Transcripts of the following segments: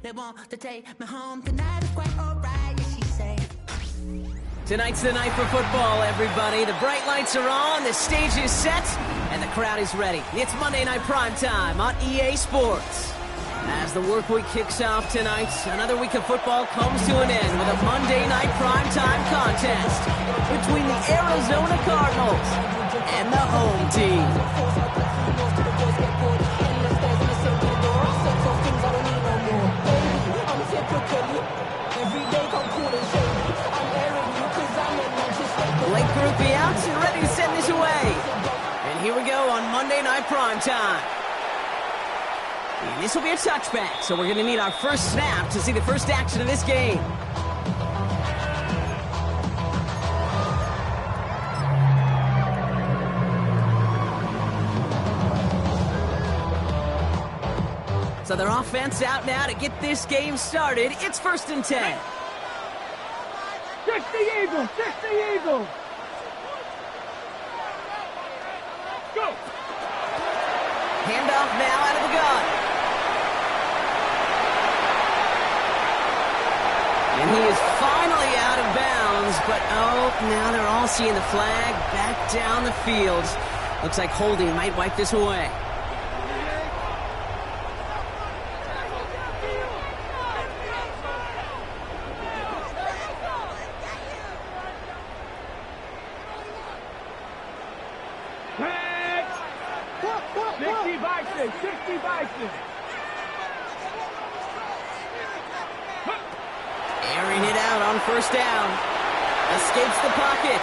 They want to take me home tonight. It's quite alright, yeah, she say. Tonight's the night for football, everybody. The bright lights are on, the stage is set, and the crowd is ready. It's Monday Night Primetime on EA Sports. As the work week kicks off tonight, another week of football comes to an end with a Monday Night Primetime contest between the Arizona Cardinals and the home team. Blake Grupe out and ready to send this away. And here we go on Monday Night Primetime. And this will be a touchback, so we're going to need our first snap to see the first action of this game. So their offense out now to get this game started. It's 1st and 10. 60 Eagles! 60 Eagles! Go! Handoff now out of the gun. And he is finally out of bounds, but now they're all seeing the flag back down the field. Looks like holding might wipe this away. Airing it out on 1st down. Escapes the pocket.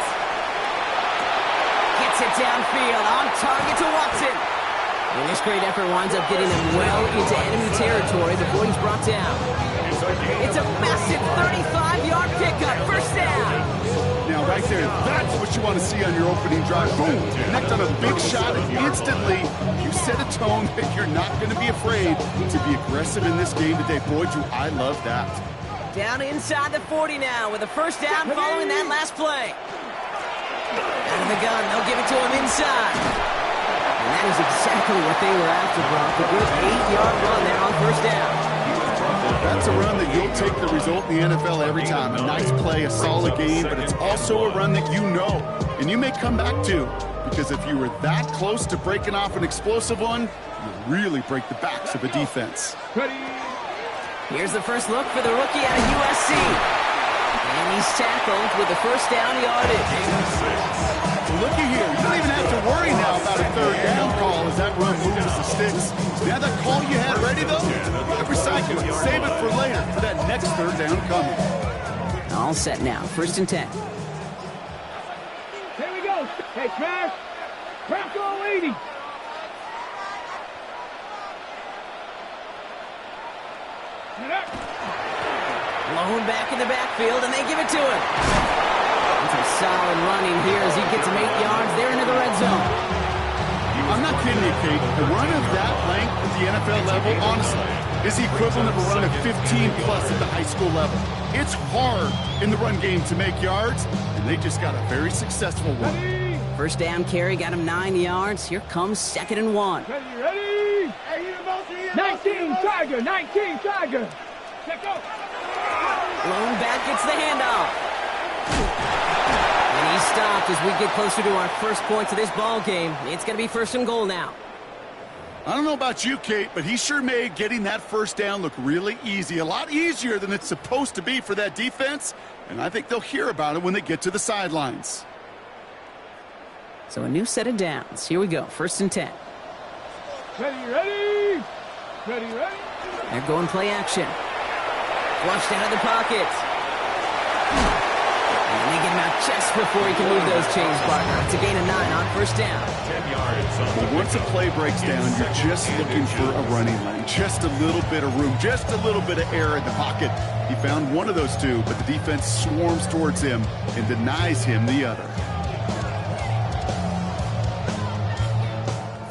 Gets it downfield on target to Watson. And this great effort winds up getting him well into enemy territory before he's brought down. It's a massive 35-yard pickup. 1st down. Now, right there, that's what you want to see on your opening drive. Boom! Connect on a big shot, and instantly you set a tone that you're not going to be afraid to be aggressive in this game today. Boy, do I love that. Down inside the 40 now with a 1st down following that last play. Out of the gun, they'll give it to him inside. And that is exactly what they were after, Brock. A good 8-yard run there on 1st down. That's a run that you'll take the result in the NFL every time. A nice play, a solid game, but it's also a run that you know, and you may come back to, because if you were that close to breaking off an explosive one, you really break the backs of a defense. Here's the first look for the rookie out of USC. And he's tackled with the 1st down yardage. Looky here, you don't even have to worry now about a 3rd down call as that run moves the sticks. Now that call you had ready, though, recycle it, save it for later for that next 3rd down coming. All set now, 1st and 10. Here we go. Hey, Trash. Crack all 80. Blown back in the backfield, and they give it to him. It's a solid running here as he gets him 8 yards. They're into the red zone. I'm not kidding you, Kate. A run of that length at the NFL level, honestly, is the equivalent of a run of 15-plus at the high school level. It's hard in the run game to make yards, and they just got a very successful one. 1st down carry got him 9 yards. Here comes 2nd and 1. Ready? 19 Tiger! 19 Tiger! Check out! Blown back gets the handoff. And he stopped as we get closer to our first points of this ball game. It's going to be 1st and goal now. I don't know about you, Kate, but he sure made getting that 1st down look really easy. A lot easier than it's supposed to be for that defense. And I think they'll hear about it when they get to the sidelines. So a new set of downs. Here we go. 1st and 10. Ready? They're going play action. Flushed out of the pocket. And they get him out just before he can move those chains, partner. It's a gain of 9 on 1st down. 10 yards. Well, once a play breaks down, you're just looking for a running lane. Just a little bit of room. Just a little bit of air in the pocket. He found one of those two, but the defense swarms towards him and denies him the other.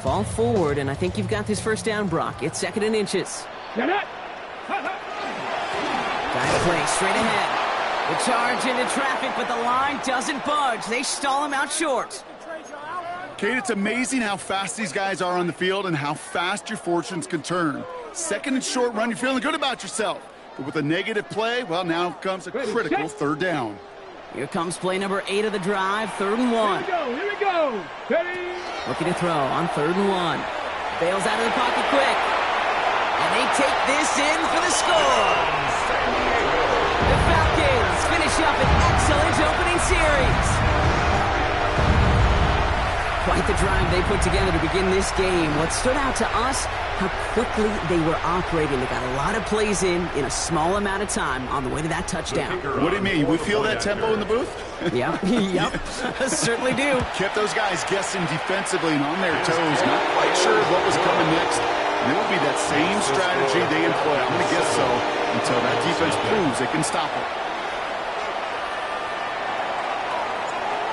Fall forward, and I think you've got this 1st down, Brock. It's 2nd and inches. Get it! Guy play straight ahead. The charge into traffic, but the line doesn't budge. They stall him out short. Kate, it's amazing how fast these guys are on the field and how fast your fortunes can turn. Second and short run, you're feeling good about yourself. But with a negative play, well, now comes a critical third down. Here comes play number 8 of the drive, 3rd and 1. Here we go. Ready? Looking to throw on 3rd and 1. Bails out of the pocket quick. And they take this in for the score. The Falcons finish up an excellent opening series. Quite the drive they put together to begin this game. What stood out to us, how quickly they were operating. They got a lot of plays in a small amount of time on the way to that touchdown. What do you mean? We feel that tempo in the booth? Yep, certainly do. Kept those guys guessing defensively and on their toes, not quite sure what was coming next. And it will be that same strategy they employ, I'm going to guess so, until that defense proves they can stop it.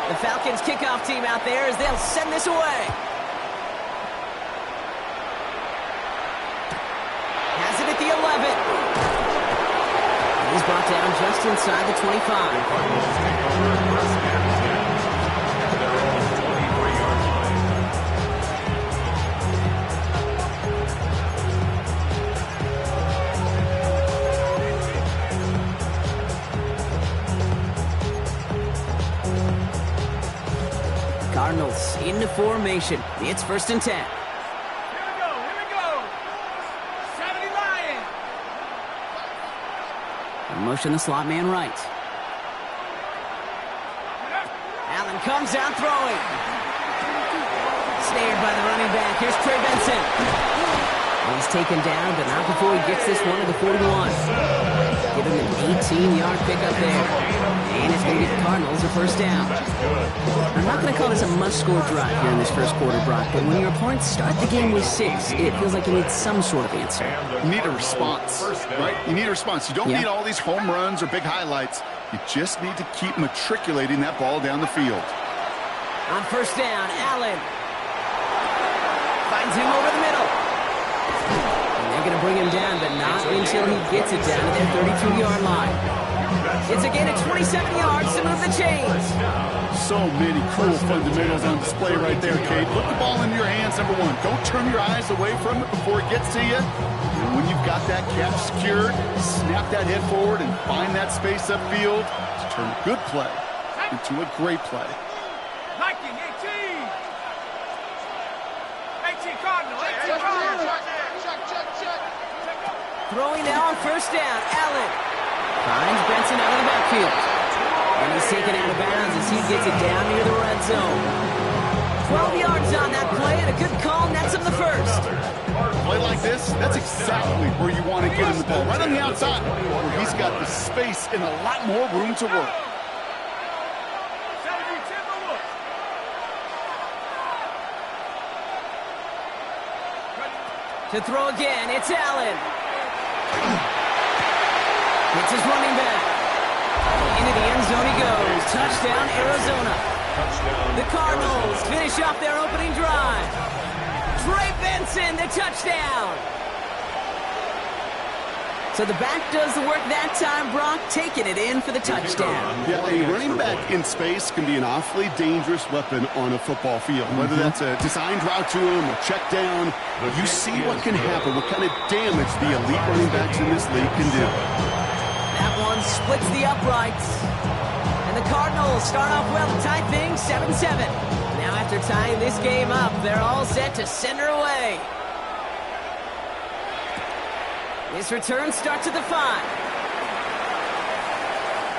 The Falcons kickoff team out there as they'll send this away. Has it at the 11. He's brought down just inside the 25. Cardinals into formation. It's 1st and 10. Here we go. 70 Lions. Motion the slot man right. Allen comes out throwing. Snared by the running back. Here's Trey Benson. He's taken down, but not before he gets this one to the 41. Give him an 18-yard pickup there. And it's going to get the Cardinals a 1st down. I'm not going to call this a must-score drive here in this first quarter, Brock, but when your opponents start the game with 6, it feels like you need some sort of answer. You need a response, right? You need a response. You don't need all these home runs or big highlights. You just need to keep matriculating that ball down the field. On 1st down, Allen finds him over the middle. And they're going to bring him down, but not until he gets it down to their 32-yard line. It's a gain of 27 yards to move the chains. So many cool fundamentals on display right there, Kate. Put the ball in your hands, number 1. Don't turn your eyes away from it before it gets to you. And when you've got that catch secured, snap that head forward and find that space upfield to turn a good play into a great play. Viking 18. 18 Cardinal. 18 Cardinal. Throwing now on 1st down, Allen finds Benson out of the backfield. And he's taken out of bounds as he gets it down near the red zone. 12 yards on that play and a good call nets him the 1st. Play like this, that's exactly where you want to get him the ball. Right on the outside, where he's got the space and a lot more room to work. To throw again, it's Allen. It's his running back. Into the end zone he goes. Touchdown, Arizona. The Cardinals finish off their opening drive. Trey Benson, the touchdown. So the back does the work that time, Brock, taking it in for the touchdown. Yeah, a running back in space can be an awfully dangerous weapon on a football field. Whether that's a designed route to him or check down, you see what can happen, what kind of damage the elite running backs in this league can do. That one splits the uprights. And the Cardinals start off well to tie things 7-7. Now after tying this game up, they're all set to send her away. This return starts at the 5.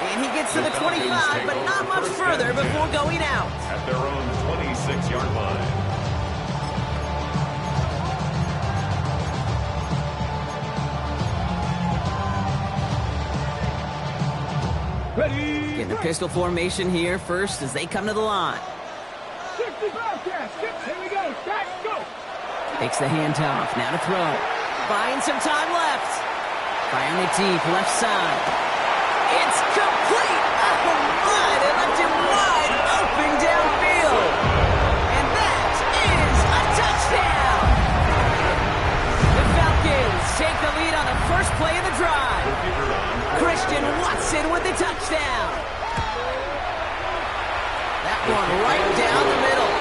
And he gets to the 25, but not much further before going out. At their own 26-yard line. Ready. Getting the pistol formation here first as they come to the line. 65 cast. Here we go. Back, go. Takes the handoff. Now to throw. Buying some time left. Fire on the deep left side. It's complete. Oh my, they left him wide open downfield. And that is a touchdown. The Falcons take the lead on the first play of the drive. Christian Watson with the touchdown. That one right down the middle.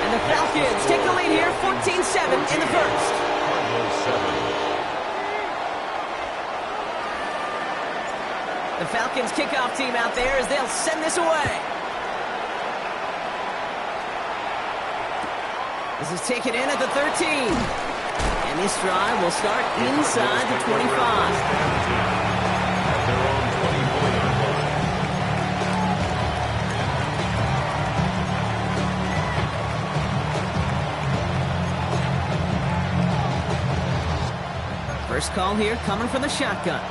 And the Falcons take the lead here 14-7 in the first. The Falcons kickoff team out there as they'll send this away. This is taken in at the 13. And this drive will start inside the 25. At their own 24-yard line. First call here coming from the shotgun.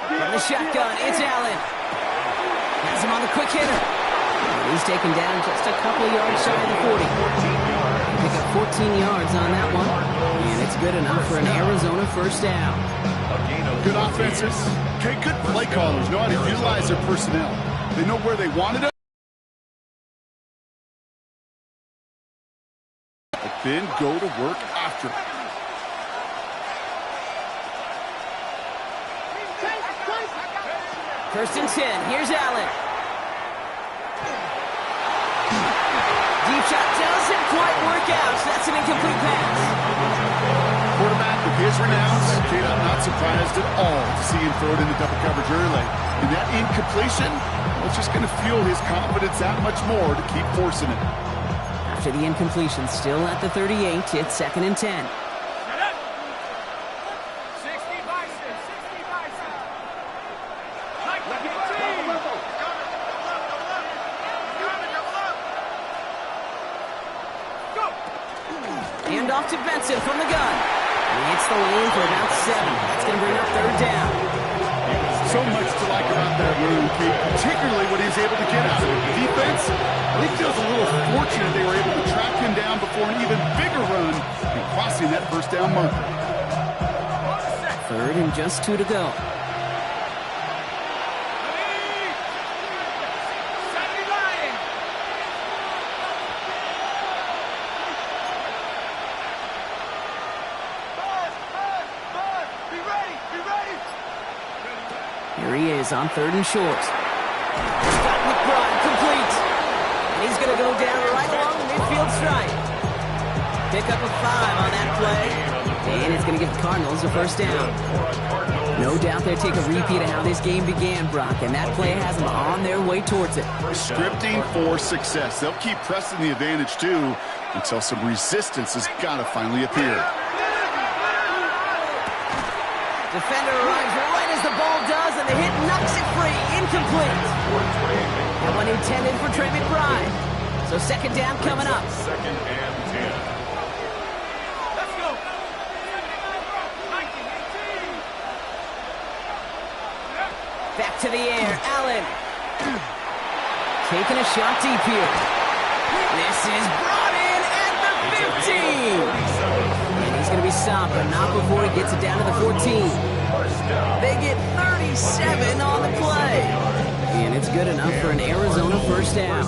From the shotgun, it's Allen. Has him on the quick hitter. He's taken down just a couple yards shy of the 40. Pick up 14 yards on that one. And it's good enough for an Arizona first down. Good offenses. Okay, good play callers know how to utilize their personnel. They know where they wanted it. But then go to work after it. First and 10. Here's Allen. Deep shot doesn't quite work out. So that's an incomplete pass. Quarterback with his renounce, K-Dot not surprised at all to see him throw it in the double coverage early. And that incompletion, well, it's just going to fuel his confidence that much more to keep forcing it. After the incompletion, still at the 38, it's second and 10. Hand off to Benson from the gun. He hits the lane for about 7. That's going to bring up third down. So much to like about that move, Kate, particularly what he's able to get out of it. Defense, I think feels a little fortunate they were able to track him down before an even bigger run and crossing that first down marker. Third and just 2 to go. Here he is on third and short. Scott McBride complete. And he's going to go down right along the midfield stripe. Pick up a 5 on that play. And it's going to give the Cardinals a first down. No doubt they'll take a repeat of how this game began, Brock. And that play has them on their way towards it. Scripting for success. They'll keep pressing the advantage, too, until some resistance has got to finally appear. Defender arrives right as the ball does, and the hit knocks it free. Incomplete. That one intended for Trey McBride. So second down coming up. Second and 10. Let's go. Back to the air. Allen. Taking a shot deep here. This is brought in at the 15. He's going to be stopped, but not before he gets it down to the 14. They get 37 on the play. And it's good enough for an Arizona first down.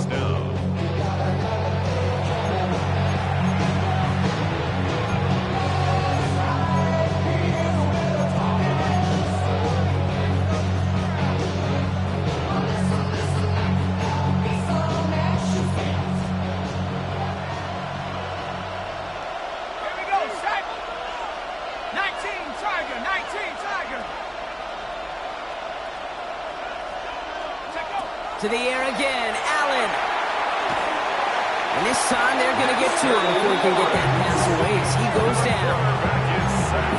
To the air again, Allen. And this time they're going to get to him before he can get that pass away as he goes down.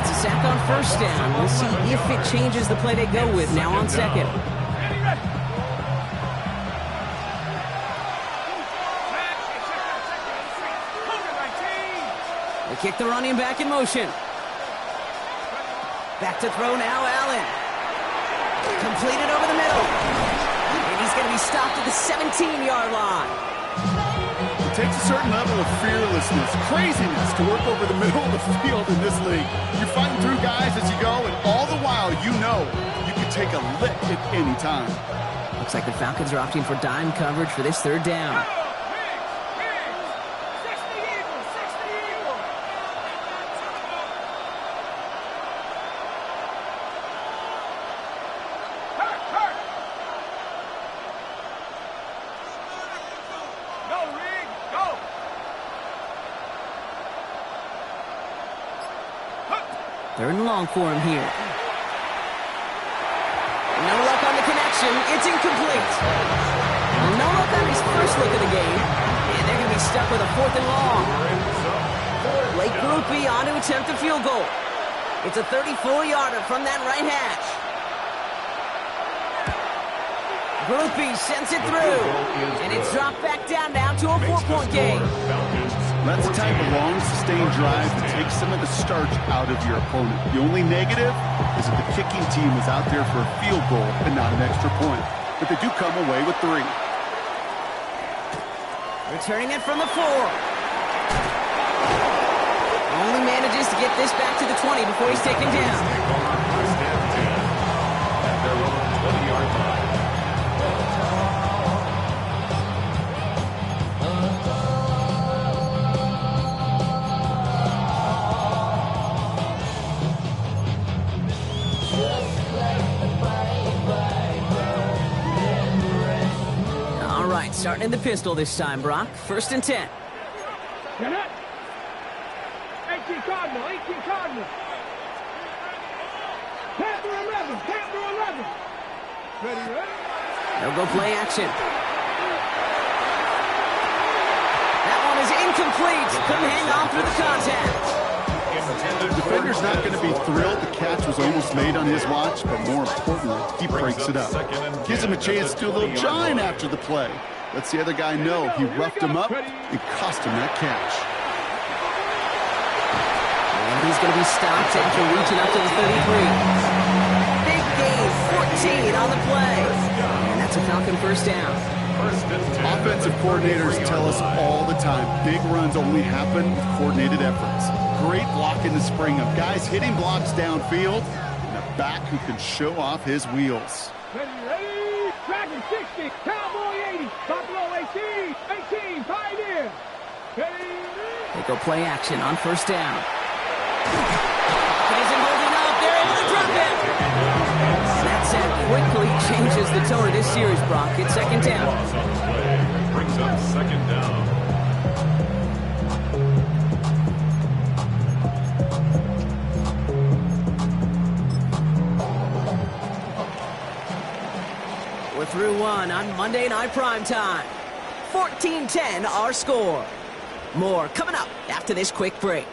It's a sack on first down. We'll see if it changes the play they go with now on second. They kick the running back in motion. Back to throw now, Allen. Completed over the middle. He's going to be stopped at the 17-yard line. It takes a certain level of fearlessness, craziness to work over the middle of the field in this league. You're fighting through guys as you go, and all the while you know you can take a lick at any time. Looks like the Falcons are opting for dime coverage for this third down. Third and long for him here. No luck on the connection. It's incomplete. No luck on his first look of the game. And they're going to be stuck with a 4th and long. Blake Grupe on to attempt a field goal. It's a 34-yarder from that right hash. Grupe sends it through. And it's dropped back down now to a 4-point game. That's the type of long, sustained drive that takes some of the starch out of your opponent. The only negative is that the kicking team was out there for a field goal and not an extra point. But they do come away with 3. Returning it from the 4. Only manages to get this back to the 20 before he's taken down. First and 10 at their own 20-yard line. All right, starting in the pistol this time, Brock. 1st and 10. Get it. 18 Cardinal, 18 Cardinal. Panther 11, Panther 11. Ready, ready? They'll go play action. That one is incomplete. Couldn't hang on through the contact. The defender's not going to be thrilled the catch was almost made on his watch, but more importantly, he breaks it up. Gives him a chance to do a little giant after the play. Lets the other guy know he roughed him up and cost him that catch. And he's going to be stopped after reaching up to the 33. Big gain, 14 on the play. And that's a Falcon first down. First and 10. Offensive coordinators tell us all the time, big runs only happen with coordinated efforts. Great block in the spring of guys hitting blocks downfield and a back who can show off his wheels. Ready, ready. Dragon 60, Cowboy 80, Buffalo 18, 18, Pioneer. Ready, ready. They go play action on first down. He isn't holding up. They're able to drop it. That said, quickly changes the tone of this series, Brock. It's 2nd down. Loss on the play. Brings up 2nd down. We're through one on Monday Night Primetime. 14-10 our score. More coming up after this quick break.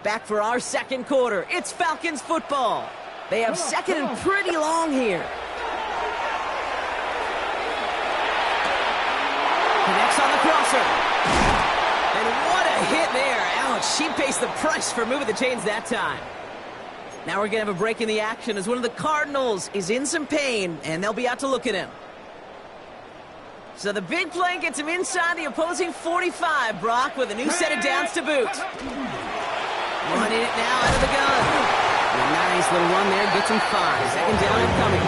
Back for our second quarter. It's Falcons football. They have 2nd and pretty long here. Connects on the crosser. And what a hit there. Ouch, she pays the price for moving the chains that time. Now we're going to have a break in the action as one of the Cardinals is in some pain, and they'll be out to look at him. So the big play gets him inside the opposing 45, Brock, with a new set of downs to boot. Running it now out of the gun. A nice little run there, gets him 5. 2nd down and coming.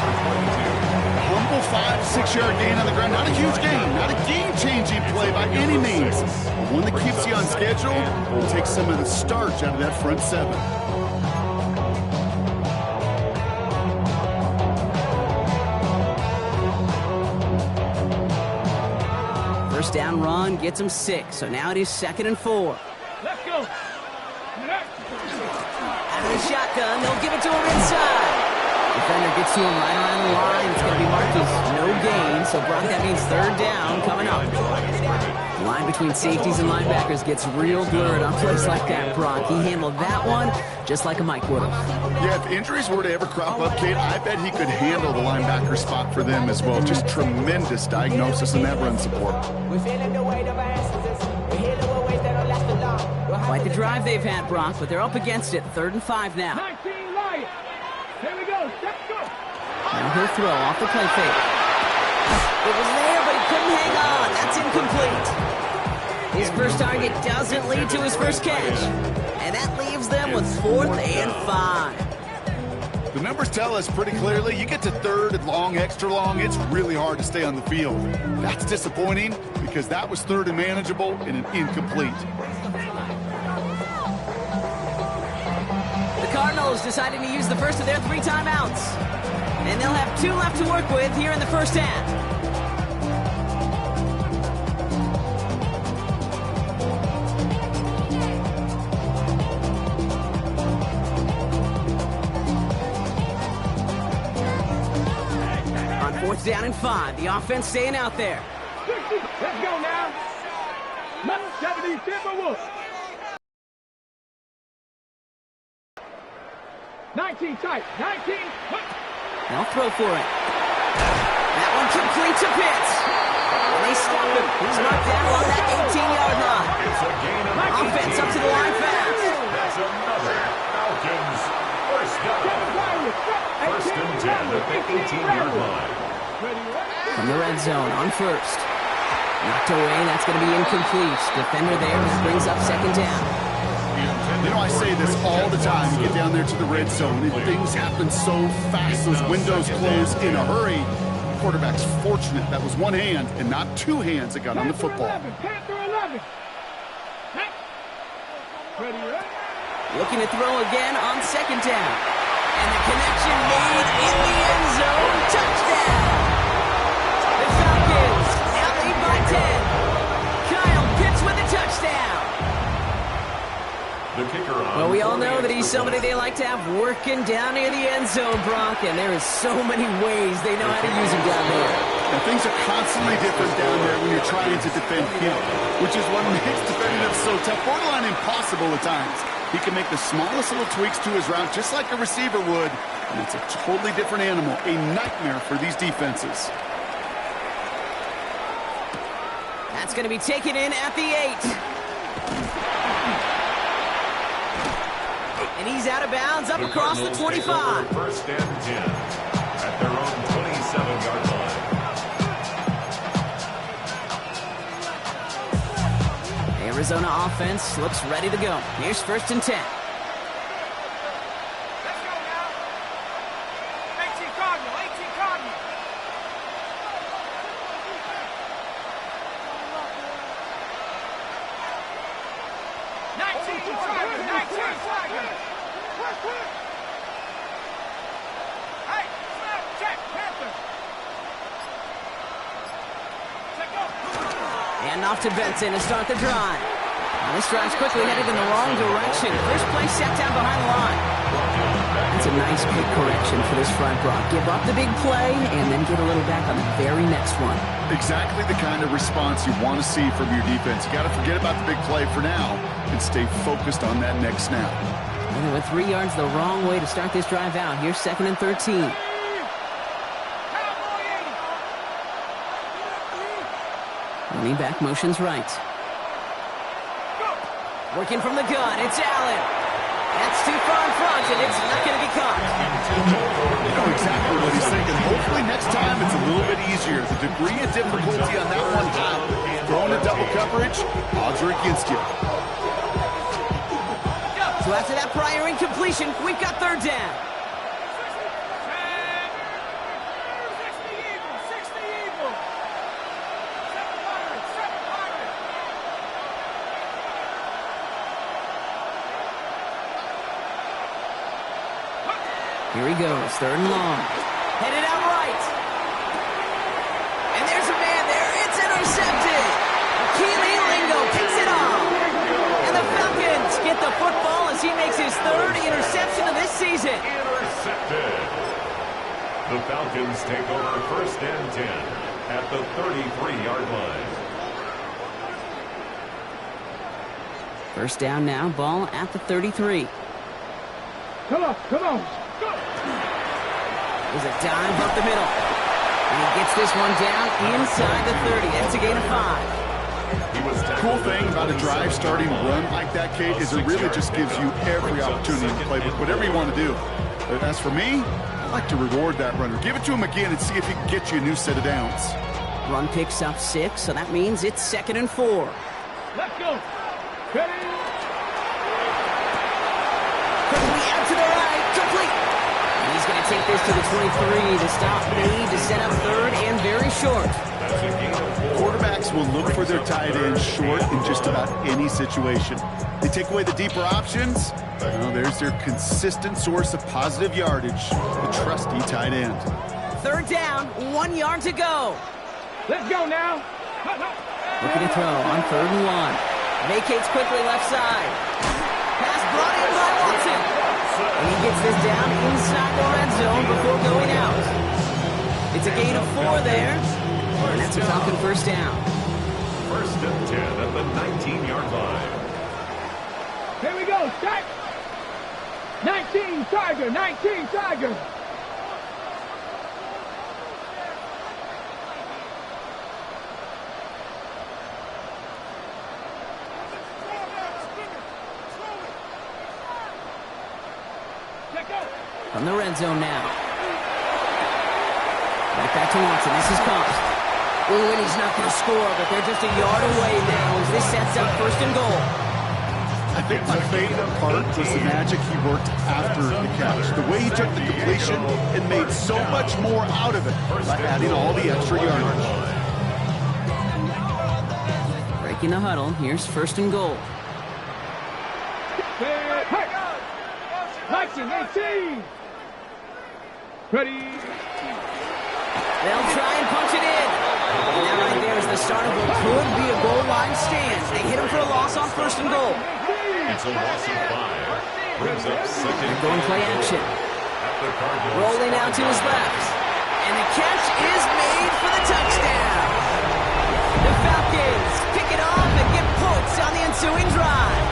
Humble 5 to 6 yard gain on the ground. Not a huge gain, not a game-changing play by any means. But one that keeps you on schedule and takes some of the starch out of that front 7. First down run gets him 6. So now it is 2nd and 4. Let's go. Out of the shotgun, they'll give it to him inside. Defender gets to him right around the line. It's going to be marked as no gain, so Brock, that means 3rd down coming up. The line between safeties and linebackers gets real blurred on plays like that, Brock. He handled that one just like a Mike would have. Yeah, if injuries were to ever crop up, Kate, I bet he could handle the linebacker spot for them as well. Just tremendous diagnosis in that run support. Quite the drive they've had, Brock, but they're up against it. 3rd and 5 now. 19 Lions. Here we go. Let's go. Now he'll throw off the play fake. It was there, but he couldn't hang on. That's incomplete. His first target doesn't lead to his first catch. And that leaves them with 4th and 5. The numbers tell us pretty clearly, you get to 3rd and long, extra long, it's really hard to stay on the field. That's disappointing because that was 3rd and manageable and an incomplete. The Cardinals deciding to use the first of their 3 timeouts. And they'll have 2 left to work with here in the first half. On 4th down and 5, the offense staying out there. 60. Let's go now. 70 Timberwolves. 19 tight. 19. They'll throw for it. That one complete to Pitts. And they stop him. He's knocked down along that 18-yard line. It's a gain of Offense up to the line fast. That's another Falcons first down. First and 10 at the 18-yard line. From the red zone on first. Knocked away. That's going to be incomplete. Defender there. That brings up second down. You know, I say this all the time. You get down there to the red zone, and things happen so fast. Those windows close in a hurry. The quarterback's fortunate that was one hand and not 2 hands that got on the football. Panther 11. Ready, ready. Looking to throw again on second down. And the connection made in the end zone. Touchdown! The Falcons now lead by 10. Kyle Pitts with a touchdown. The kicker on. Well, we all know that he's somebody they like to have working down near the end zone, Brock, and there is so many ways they know how to use him down there. And things are constantly different down there when you're trying to defend him, which is what makes defending him so tough, borderline impossible at times. He can make the smallest little tweaks to his route just like a receiver would, and it's a totally different animal, a nightmare for these defenses. That's going to be taken in at the 8. And he's out of bounds up across the 25. First and 10 at their own 27-yard line. Arizona offense looks ready to go. Here's first and 10. Let's go now. 18 Cardinal. 18 Cardinal. 19 Tiger. 19 Tiger. Hey, snap, check, Panther. Check go. And off to Benson to start the drive. Now this drive's quickly headed in the wrong direction. First play set down behind the line. That's a nice quick correction for this front, Brock. Give up the big play and then get a little back on the very next one. Exactly the kind of response you want to see from your defense. You got to forget about the big play for now and stay focused on that next snap. And they went 3 yards the wrong way to start this drive out. Here's second and 13. Running back motions right. Working from the gun, it's Allen. That's too far in front, and it's not going to be caught. You know exactly what he's thinking. Hopefully next time it's a little bit easier. The degree of difficulty on that one, throwing a double coverage, odds are against you. So after that prior incompletion, we've got third down. 60 Eagles. 60 Eagles. 700. Here he goes, third and long. Headed out right. And there's a man there. It's intercepted. Keely Lingo picks it off. And the Falcons get the football as he makes his third interception of this season. Intercepted. The Falcons take over first and 10 at the 33-yard line. First down now, ball at the 33. Come on, come on. Go. There's a dive up the middle. And he gets this one down inside the 30. That's a gain of 5. Cool thing about a drive starting run like that, Kate, is it really just gives you every opportunity to play with whatever you want to do. But as for me, I like to reward that runner. Give it to him again and see if he can get you a new set of downs. Run picks up 6, so that means it's second and 4. Let's go. Ready? Quickly out to the right, complete. And he's going to take this to the 23 to stop the need to set up third and very short. That's a gain of 4. Quarterbacks will look for their tight end short in just about any situation. They take away the deeper options. Well, there's their consistent source of positive yardage, the trusty tight end. Third down, 1 yard to go. Let's go now. Looking to throw on 3rd and 1. Vacates quickly left side. Pass brought in by Watson. And he gets this down inside the red zone before going out. It's a gain of 4 there. And that's a Falcon first down. 1st and 10 at the 19-yard line. Here we go. Start. 19 Tiger. 19 Tiger. From the red zone now. Right back to Watson. This is Cost. Ooh, and he's not going to score, but they're just a yard away now as this sets up 1st and goal. I think my favorite part was the magic he worked after the catch. The way he took the completion and made so much more out of it by adding all the extra yardage. Breaking the huddle. Here's 1st and goal. Hey. 19, 18. Ready. They'll try and punch it in. And that right there is the start of what could be a goal line stand. They hit him for a loss on 1st and goal. It's a loss of 5. Brings up 2nd. Going play action. Rolling out to his left. And the catch is made for the touchdown. The Falcons pick it off and get points on the ensuing drive.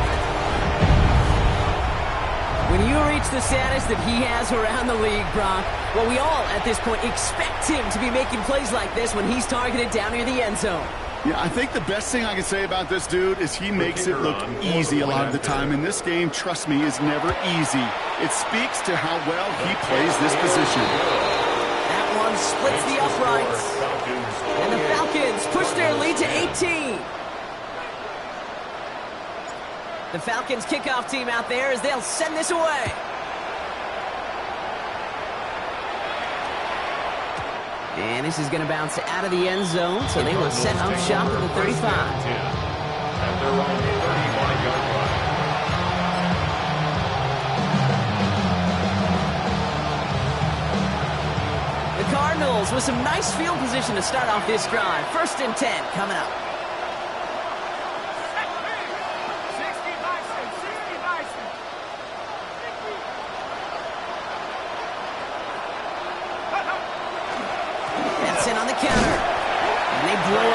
When you reach the status that he has around the league, Brock, well, we all, at this point, expect him to be making plays like this when he's targeted down near the end zone. Yeah, I think the best thing I can say about this dude is he makes it look easy a lot of the time. And this game, trust me, is never easy. It speaks to how well he plays this position. That one splits the uprights. And the Falcons push their lead to 18. The Falcons kickoff team out there as they'll send this away. And this is going to bounce out of the end zone, so they will set up shop at the 35. At their own 31-yard line. The Cardinals with some nice field position to start off this drive. 1st and 10 coming up.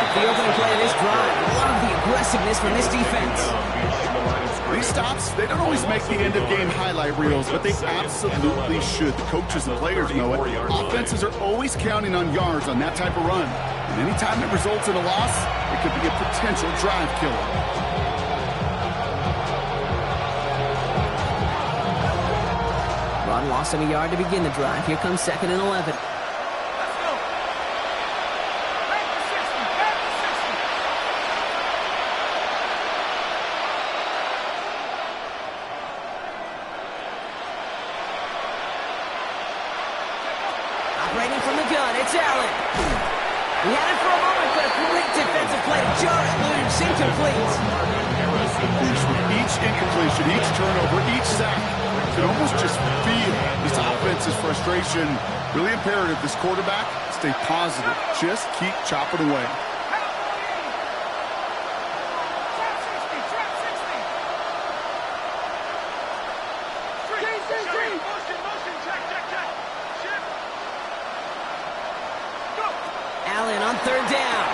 The opening play of this drive. Love the aggressiveness from this defense. These stops, they don't always make the end-of-game highlight reels, but they absolutely should. The coaches and players know it. Offenses are always counting on yards on that type of run. And anytime it results in a loss, it could be a potential drive killer. Rod lost him a yard to begin the drive. Here comes 2nd and 11. Operating from the gun, it's Allen. He had it for a moment, but a complete defensive play to jar it loose, incomplete. With each incompletion, each turnover, each sack, you can almost just feel this offense's frustration. Really imperative, this quarterback, stay positive. Just keep chopping away. Allen on 3rd down.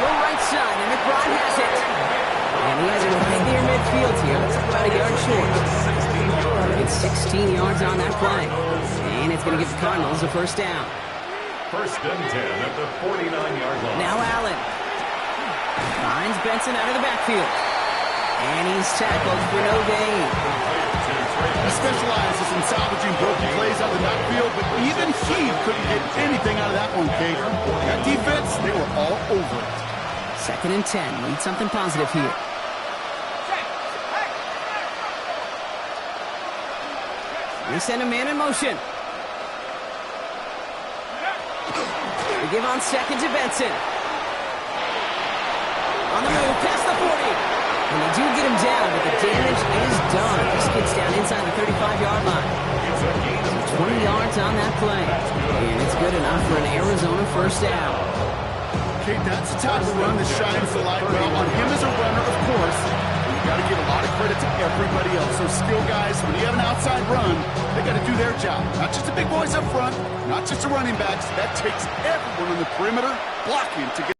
Go right side, and McBride has it. And he has it right near midfield here. It's about a yard short. It's 16 yards on that play. And it's going to give the Cardinals a 1st down. 1st and 10 at the 49-yard line. Now Allen finds Benson out of the backfield. And he's tackled for no gain. He specializes in salvaging broken plays out of the backfield, but even he couldn't get anything out of that one, Kate. That defense, they were all over it. 2nd and 10. Need something positive here. They send a man in motion. They give on second to Benson. On the move, past the 40. And they do get him down, but the damage is done. This gets down inside the 35-yard line. So 20 yards on that play. And it's good enough for an Arizona first down. Okay, that's the type of run that shines the light well on him as a runner, of course. And you got to give a lot of credit to everybody else. So skill guys, when you have an outside run, they got to do their job. Not just the big boys up front, not just the running backs. That takes everyone on the perimeter blocking to get.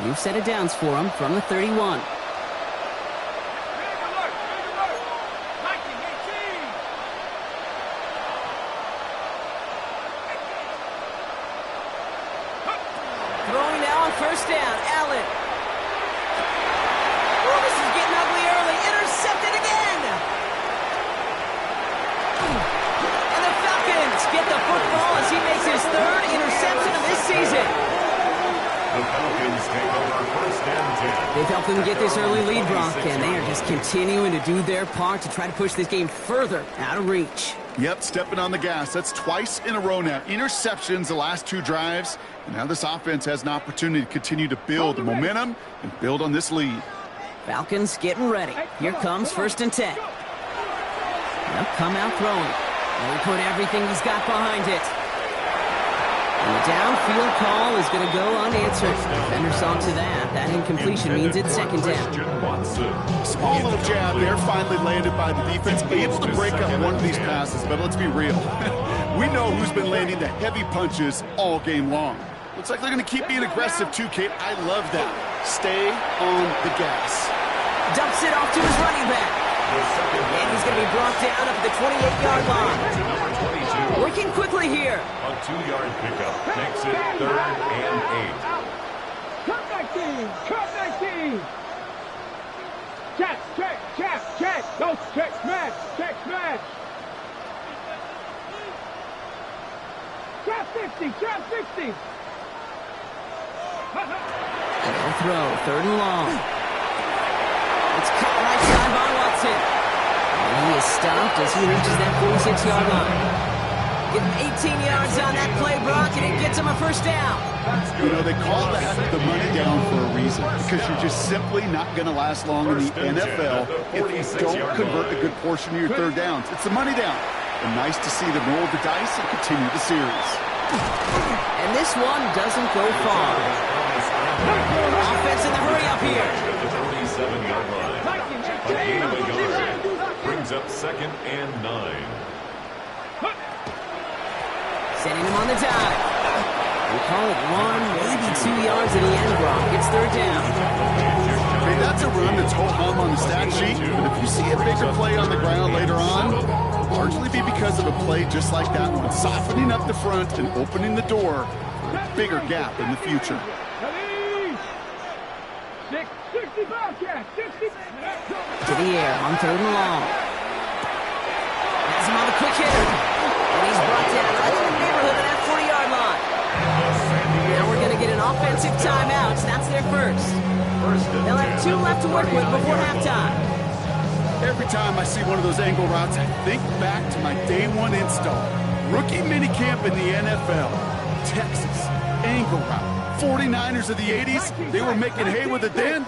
New set of downs for him from the 31. Throwing now on first down, Allen. Oh, this is getting ugly early. Intercepted again. And the Falcons get the football as he makes his third interception of this season. The Falcons take over first and 10. They've helped them get this early lead, Brock, and they are just continuing to do their part to try to push this game further out of reach. Yep, stepping on the gas. That's twice in a row now. Interceptions the last two drives. And now this offense has an opportunity to continue to build the momentum and build on this lead. Falcons getting ready. Here comes first and 10. They'll come out throwing. He'll put everything he's got behind it. And the downfield call is going to go unanswered. Defender saw to that. That incompletion means it's second down. Small little jab there, finally landed by the defense. Able to break up one of these passes, but let's be real. We know who's been landing the heavy punches all game long. Looks like they're going to keep being aggressive too, Kate. I love that. Stay on the gas. Dumps it off to his running back. And he's going to be brought down up at the 28-yard line. Working quickly here. A 2-yard pickup makes it 3rd and 8. Cut 19! Cut 19! Check, check, check, check! Don't check, smash! Check, smash! Trap 60! Trap 60! They'll throw, 3rd and long. It's cut right side by Watson. And he is stopped as he reaches that 46-yard line. Give him 18 yards on that play, Brock, and it gets him a first down. You know, they call that the money down for a reason, because you're just simply not going to last long in the NFL if you don't convert a good portion of your third downs. It's the money down. And nice to see them roll the dice and continue the series. And this one doesn't go far. Offense in the hurry up here. At the 37-yard line. A gain of a yard. Brings up 2nd and 9. Sending him on the dive. We call it 1, maybe 2 yards in the end, Brock. It's 3rd down. Okay, that's a run that's ho-hum on the stat sheet, but if you see a bigger play on the ground later on, it'll largely be because of a play just like that one, softening up the front and opening the door for a bigger gap in the future. 65 catch! 60! To the air on 3rd and long. Has him on the quick hitter. And he's brought down right in the neighborhood of that 40-yard line. Now we're going to get an offensive timeout. That's their first. They'll have 2 left to work with before halftime. Every time I see one of those angle routes, I think back to my day one install. Rookie minicamp in the NFL. Texas, angle route. 49ers of the 80s, they were making hay with it then,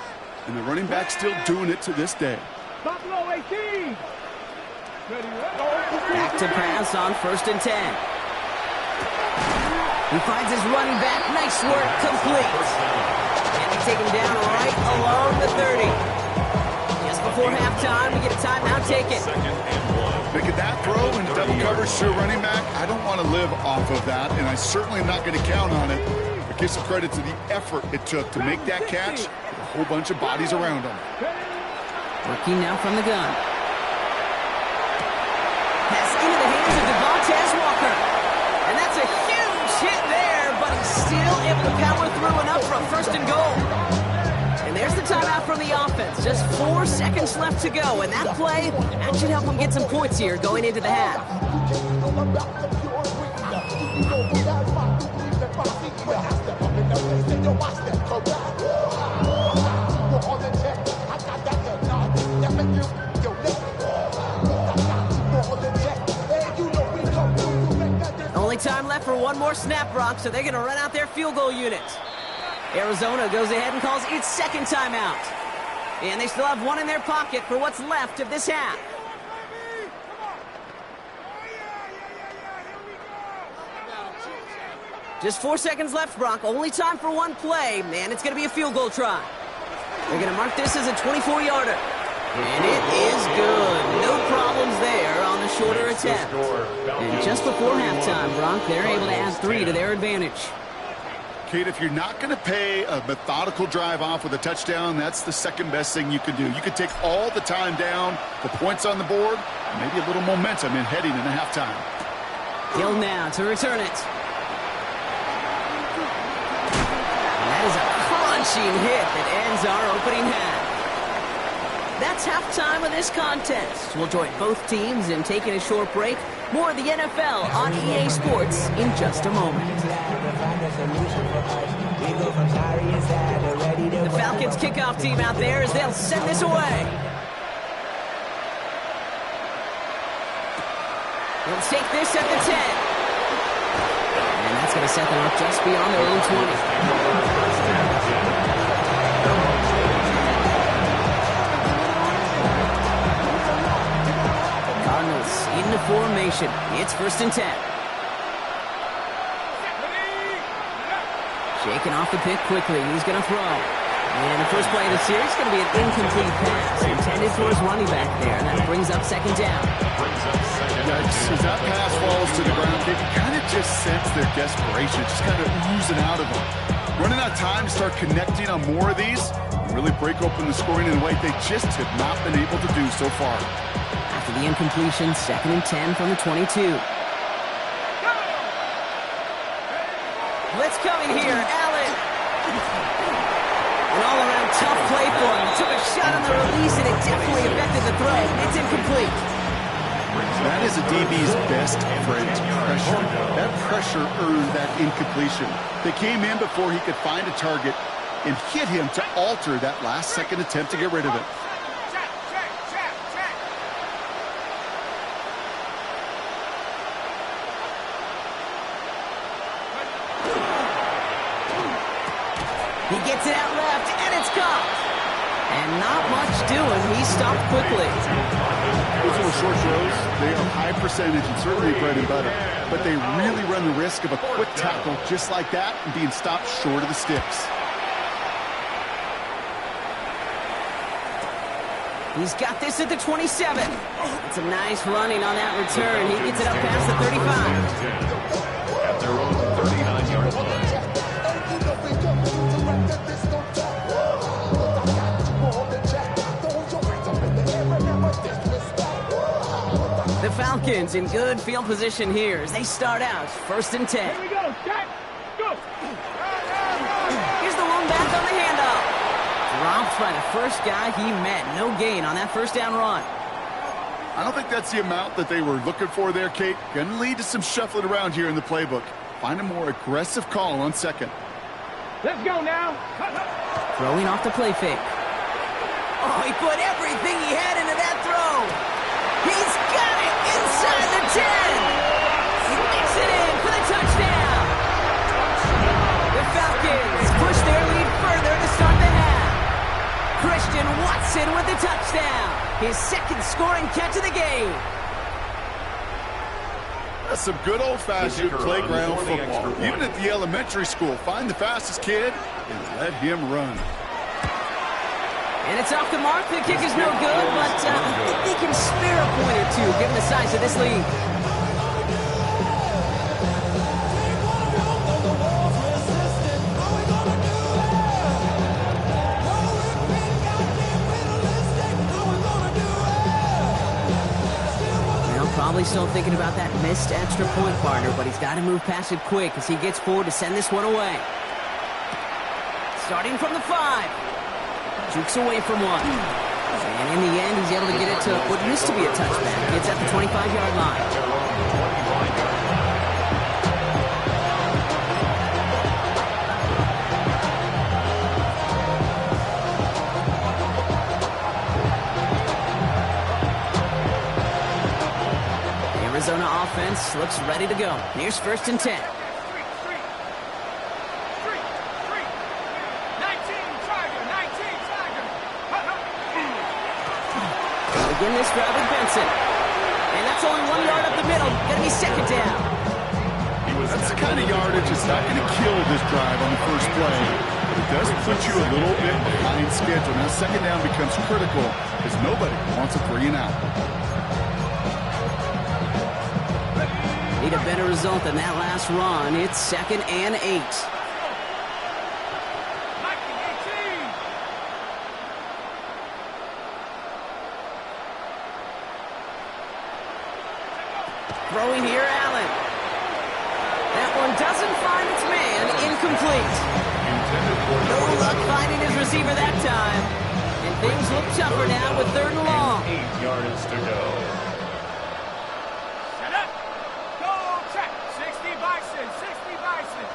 and the running back's still doing it to this day. Buffalo 18! Back to pass on 1st and 10. He finds his running back. Nice work, complete. And they take him down right along the 30. Just before halftime, we get a timeout taken. Making that throw and double coverage to a running back, I don't want to live off of that, and I certainly am not going to count on it. But give some credit to the effort it took to make that catch with a whole bunch of bodies around him. Working now from the gun. Pass into the hands of Devontae Walker. And that's a huge hit there, but he's still able to power through enough for a 1st and goal. And there's the timeout for from the offense. Just 4 seconds left to go, and that play, that should help them get some points here going into the half. Only time left for one more snap, Brock, so they're going to run out their field goal unit. Arizona goes ahead and calls its second timeout. And they still have one in their pocket for what's left of this half. Just 4 seconds left, Brock. Only time for one play, and it's going to be a field goal try. They're going to mark this as a 24-yarder. And it is good. No problems there on the shorter attempt. And just before halftime, Brock, they're able to add 3 to their advantage. Kate, if you're not going to pay a methodical drive off with a touchdown, that's the second best thing you can do. You could take all the time down, the points on the board, maybe a little momentum in heading into halftime. Hill now to return it. And that is a crunching hit that ends our opening half. That's halftime of this contest. We'll join both teams in taking a short break. More of the NFL on EA Sports in just a moment. The Falcons kickoff team out there as they'll send this away. They'll take this at the 10. And that's going to set them up just beyond their own 20. Into formation. It's 1st and 10. Shaking off the pick quickly. He's going to throw. And the first play of the series is going to be an incomplete pass intended for his running back there. And that brings up 2nd down. As that pass falls to the ground, you kind of just sense their desperation, just kind of oozing out of them. Running out of time to start connecting on more of these, really break open the scoring in a way they just have not been able to do so far. After the incompletion, 2nd and 10 from the 22. Blitz coming here, Allen. An all-around tough play for him. Took a shot on the release, and it definitely affected the throw. It's incomplete. That is a DB's best friend, pressure. That pressure earned that incompletion. They came in before he could find a target and hit him to alter that last-second attempt to get rid of it. He gets it out left, and it's caught. And not much doing. He stopped quickly. Those little short throws, they are high percentage and certainly bread and butter. But they really run the risk of a quick tackle just like that and being stopped short of the sticks. He's got this at the 27. It's a nice running on that return. He gets it up past the 35. At their own 39-yard line. The Falcons in good field position here as they start out 1st and 10. Here we go, Jack. Go. Here's the one back on the handoff. Dropped by the first guy he met. No gain on that 1st down run. I don't think that's the amount that they were looking for there, Kate. Going to lead to some shuffling around here in the playbook. Find a more aggressive call on 2nd. Let's go now. Throwing off the play fake. Oh, he put everything he had into that throw. He's got it inside the 10. He makes it in for the touchdown. The Falcons push their lead further to start the half. Christian Watson with the touchdown. His 2nd scoring catch of the game. That's some good old-fashioned playground football. Even at the elementary school, find the fastest kid and let him run. And it's off the mark. The kick is no good, but I think they can spare a point or two given the size of this lead. Probably still thinking about that missed extra point, partner, but he's got to move past it quick as he gets forward to send this one away. Starting from the 5. Jukes away from one. And in the end, he's able to get it to what used to be a touchback. It's at the 25-yard line. Arizona offense looks ready to go. Here's 1st and 10. Begin this drive with Benson. And that's only 1 yard up the middle. Gonna be 2nd down. That's the kind of yardage that's not going to kill this drive on the first play. But it does put you a little bit behind schedule. Now 2nd down becomes critical because nobody wants a 3 and out. Need a better result than that last run. It's 2nd and 8. Throwing here, Allen. That one doesn't find its man. Incomplete. No luck finding his receiver that time. And things look tougher now with 3rd and long. 8 yards to go. Set up. Go check. 60 Bison. 60 Bison.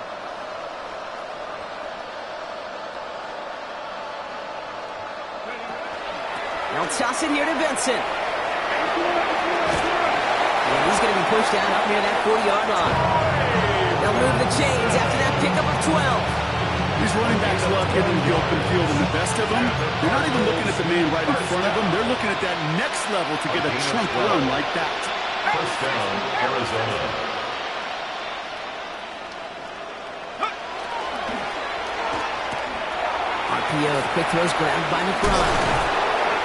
They'll toss it here to Benson. And he's going to be pushed down up near that 40-yard line. They'll move the chains after that pickup of 12. These running backs love getting the open field, and the best of them, they're not even looking at the man right in front of them. They're looking at that next level to get a chunk run like that. 1st down, Arizona. RPO, the quick throws grabbed by McBride.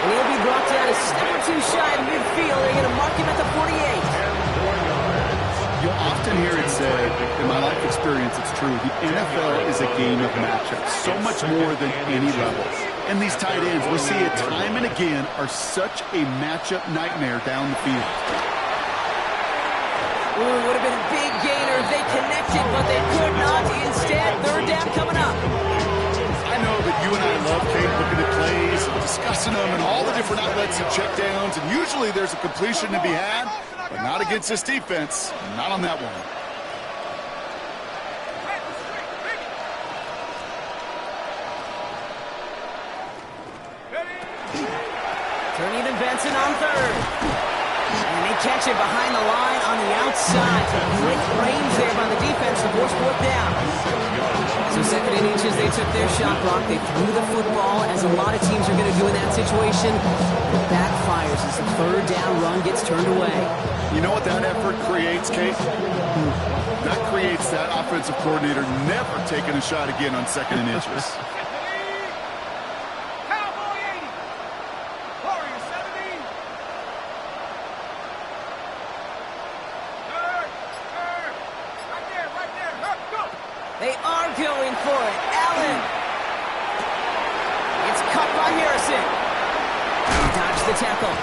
And he'll be brought down a step or 2 shy of midfield. They're going to mark him at the 48. You'll often hear it said, in my life experience, it's true, the NFL is a game of matchups, so much more than any level. And these tight ends, we see it time and again, are such a matchup nightmare down the field. Ooh, would have been a big gainer if they connected, but they could not. Instead, 3rd down coming up. I know that you and I love, Kate, looking at plays, discussing them, and all the different outlets and checkdowns, and usually there's a completion to be had, but not against this defense, not on that one. Turning to Benson on 3rd. And they catch it behind the line on the outside. Great range there by the defense to force 4th down. So 2nd and inches, they took their shot block. They threw the football, as a lot of teams are going to do in that situation. It backfires as the 3rd down run gets turned away. You know what that effort creates, Kate? That creates that offensive coordinator never taking a shot again on 2nd and inches. Cowboy 80. Warrior 70. Third. Right there. Go. They are going for it. Allen. It's cut by Harrison. He dodged the tackle.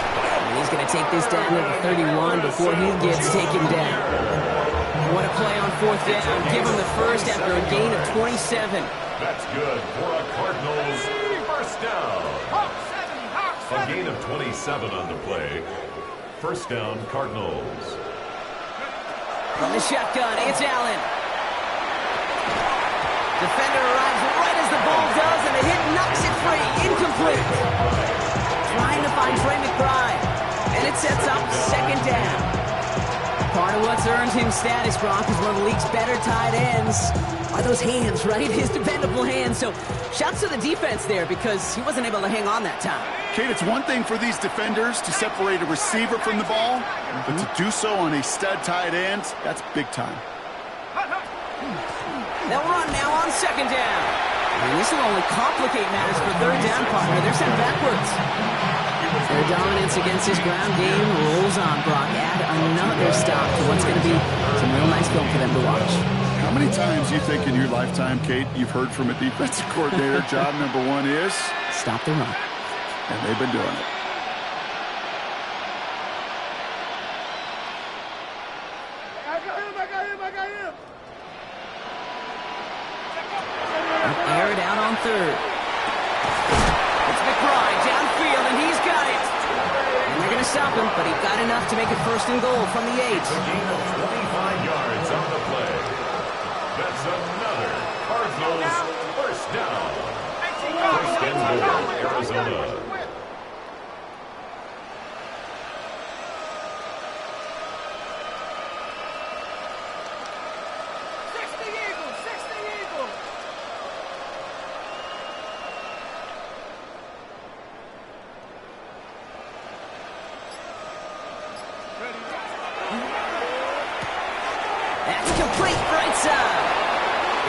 And he's going to take this down to the 31 before he gets taken down. What a play on 4th down. Give him the first after a gain of 27. That's good for a Cardinals 1st down. Hawk 70. A gain of 27 on the play. 1st down, Cardinals. From the shotgun, it's Allen. Defender arrives right as the ball does, and the hit knocks it free. Incomplete. Trying to find Trey McBride. And it sets up 2nd down. Part of what's earned him status, Brock, is one of the league's better tight ends. Are those hands, right? His dependable hands. So shouts to the defense there because he wasn't able to hang on that time. Kate, it's one thing for these defenders to separate a receiver from the ball, but to do so on a stud tight end, that's big time. They'll run now on 2nd down. And this will only complicate matters for 3rd down, partner. They're sent backwards. Their dominance against this ground game rolls on, Brock. Add another stop to what's going to be some real nice film for them to watch. How many times do you think in your lifetime, Kate, you've heard from a defensive coordinator, job number 1 is? Stop the run. And they've been doing it. I got him. Aired out on 3rd. stop him, but he got enough to make it 1st and goal from the 8. A gain of 25 yards on the play. That's another Cardinals first down. 1st and goal, Arizona. That's complete right side.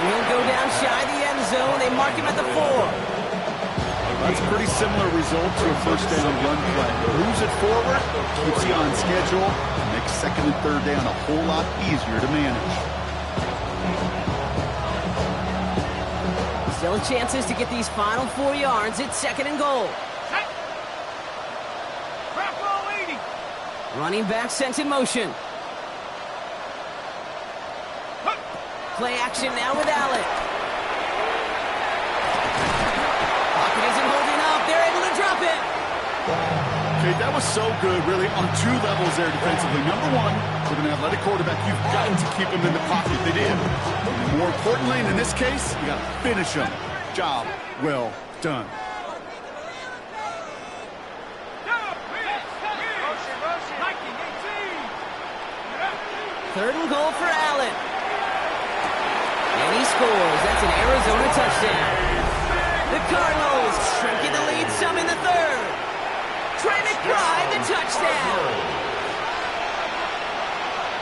And he'll go down shy of the end zone. They mark him at the 4. That's a pretty similar result to a 1st down run play. Moves it forward, keeps you on schedule, and makes 2nd and 3rd down a whole lot easier to manage. Still chances to get these final 4 yards. It's 2nd and goal. Running back sent in motion. Play action now with Allen. Pocket isn't holding up. They're able to drop it. Okay, that was so good, really, on 2 levels there defensively. Number 1, with an athletic quarterback, you've got to keep him in the pocket. They did. And more importantly, and in this case, you got to finish him. Job well done. Third and goal for Allen. And he scores. That's an Arizona touchdown. The Cardinals shrinking the lead some in the 3rd. Trey McBride, the touchdown.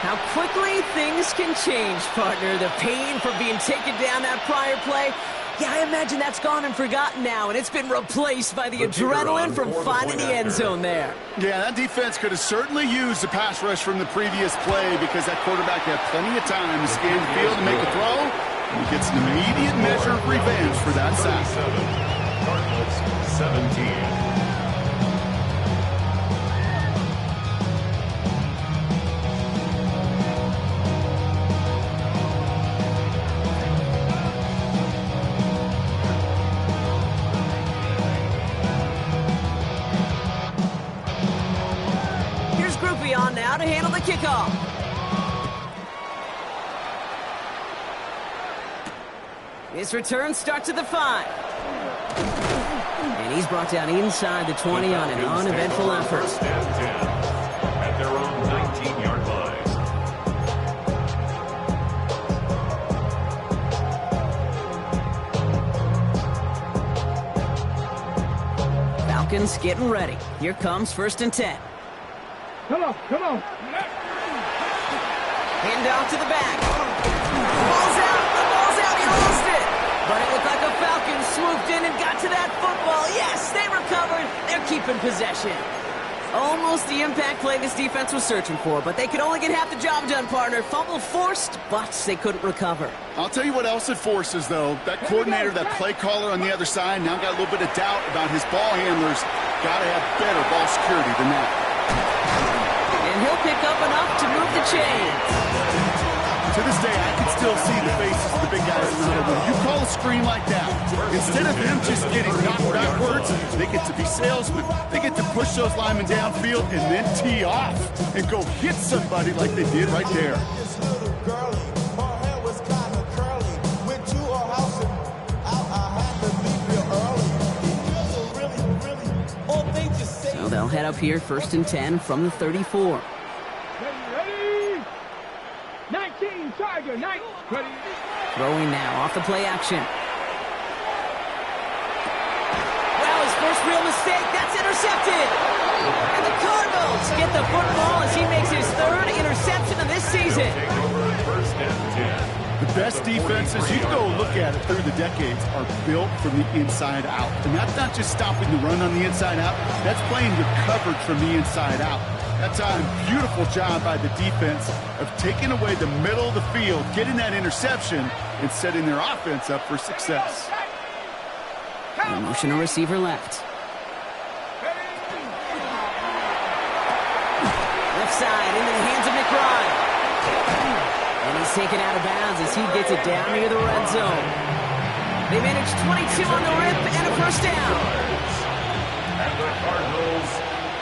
How quickly things can change, partner. The pain for being taken down that prior play. Yeah, I imagine that's gone and forgotten now, and it's been replaced by the adrenaline from finding the end zone there. Yeah, that defense could have certainly used the pass rush from the previous play because that quarterback had plenty of time to scan the field and make a throw, and he gets an immediate measure of revenge for that sack. Cardinals 17. On now to handle the kickoff. His return starts at the 5. And he's brought down inside the 20 on an uneventful effort. 1st and 10 at their own 19-yard line. Falcons getting ready. Here comes 1st and 10. Come on, come on. Hand off to the back. Ball's out. The ball's out. He lost it. But it looked like a Falcon swooped in and got to that football. Yes, they recovered. They're keeping possession. Almost the impact play this defense was searching for, but they could only get half the job done, partner. Fumble forced, but they couldn't recover. I'll tell you what else it forces, though. That coordinator, that play caller on the other side, now got a little bit of doubt about his ball handlers. Got to have better ball security than that. And he'll pick up enough to move the chains. To this day, I can still see the faces of the big guys in the huddle. When you call a screen like that, instead of them just getting knocked backwards, they get to be salesmen. They get to push those linemen downfield and then tee off and go hit somebody like they did right there. So they'll head up here 1st and 10 from the 34. Ready? 19, Tiger, 9. Ready? Throwing now off the play action. Well, his first real mistake, that's intercepted. And the Cardinals get the football as he makes his 3rd interception of this season. Take over 1st and 10. The best defenses, you can go look at it through the decades, are built from the inside out. And that's not just stopping the run on the inside out. That's playing with coverage from the inside out. That's a beautiful job by the defense of taking away the middle of the field, getting that interception, and setting their offense up for success. And motion a receiver left. Left side into the hands of McBride. And he's taken out of bounds as he gets it down near the red zone. They manage 22 on the rip and a 1st down. And the Cardinals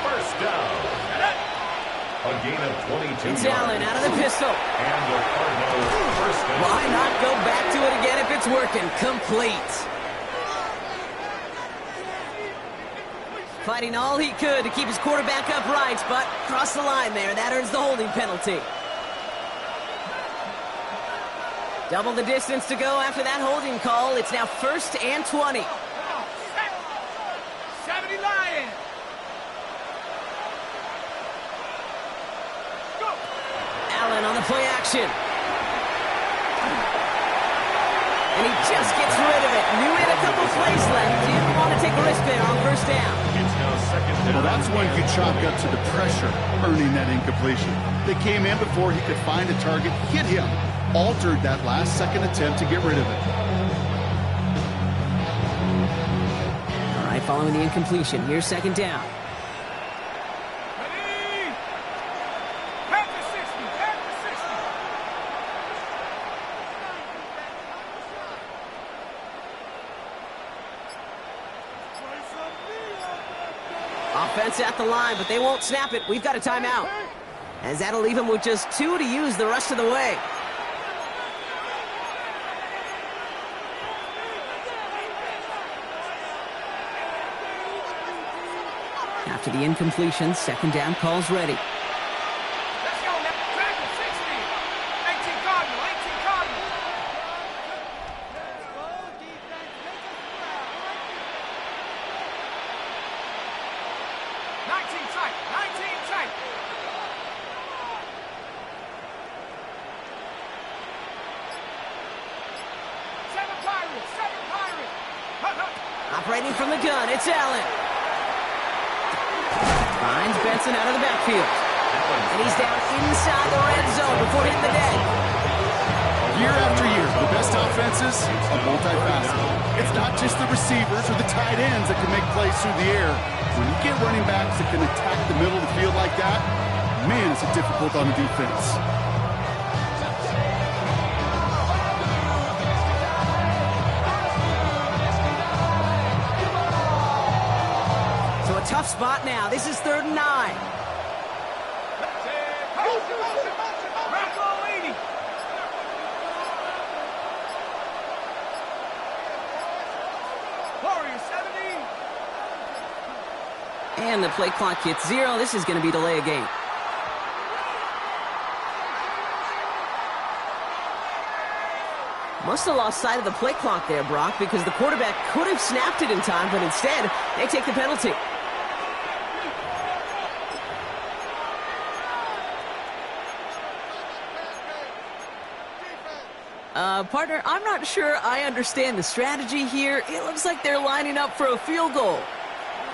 1st down A gain of 22 It's yards. Allen out of the pistol. And the Cardinals first down. Why not go back to it again if it's working? Complete. Fighting all he could to keep his quarterback upright, but crossed the line there. That earns the holding penalty. Double the distance to go after that holding call. It's now 1st and 20. 70 Lions. Go. Allen on the play action. And he just gets rid of it. Knew he had a couple plays left. Didn't want to take a risk there on 1st down. It's now 2nd down. Well, that's one you chalk up to the pressure, earning that incompletion. They came in before he could find a target, hit him, altered that last-second attempt to get rid of it. All right, following the incompletion. Here's 2nd down. Ready. Back to 60. Back to 60. Offense at the line, but they won't snap it. We've got a timeout. As that'll leave him with just 2 to use the rest of the way. After the incompletion, 2nd down calls ready. Let's go now. Back to 60. 18 Cardinal. 18 Cardinal. Tight. 19 tight. Seven Pirates. Operating from the gun, it's Allen. Finds Benson out of the backfield. And he's down inside the red zone before hitting the deck. Year after year, the best offenses are multifaceted. It's not just the receivers or the tight ends that can make plays through the air. When you get running backs that can attack the middle of the field like that, man, is it difficult on the defense. So a tough spot now. This is 3rd and 9. Rocco 80. Warrior 70. And the play clock hits 0. This is going to be delay a game. Must have lost sight of the play clock there, Brock, because the quarterback could have snapped it in time, but instead, they take the penalty. Partner, I'm not sure I understand the strategy here. It looks like they're lining up for a field goal.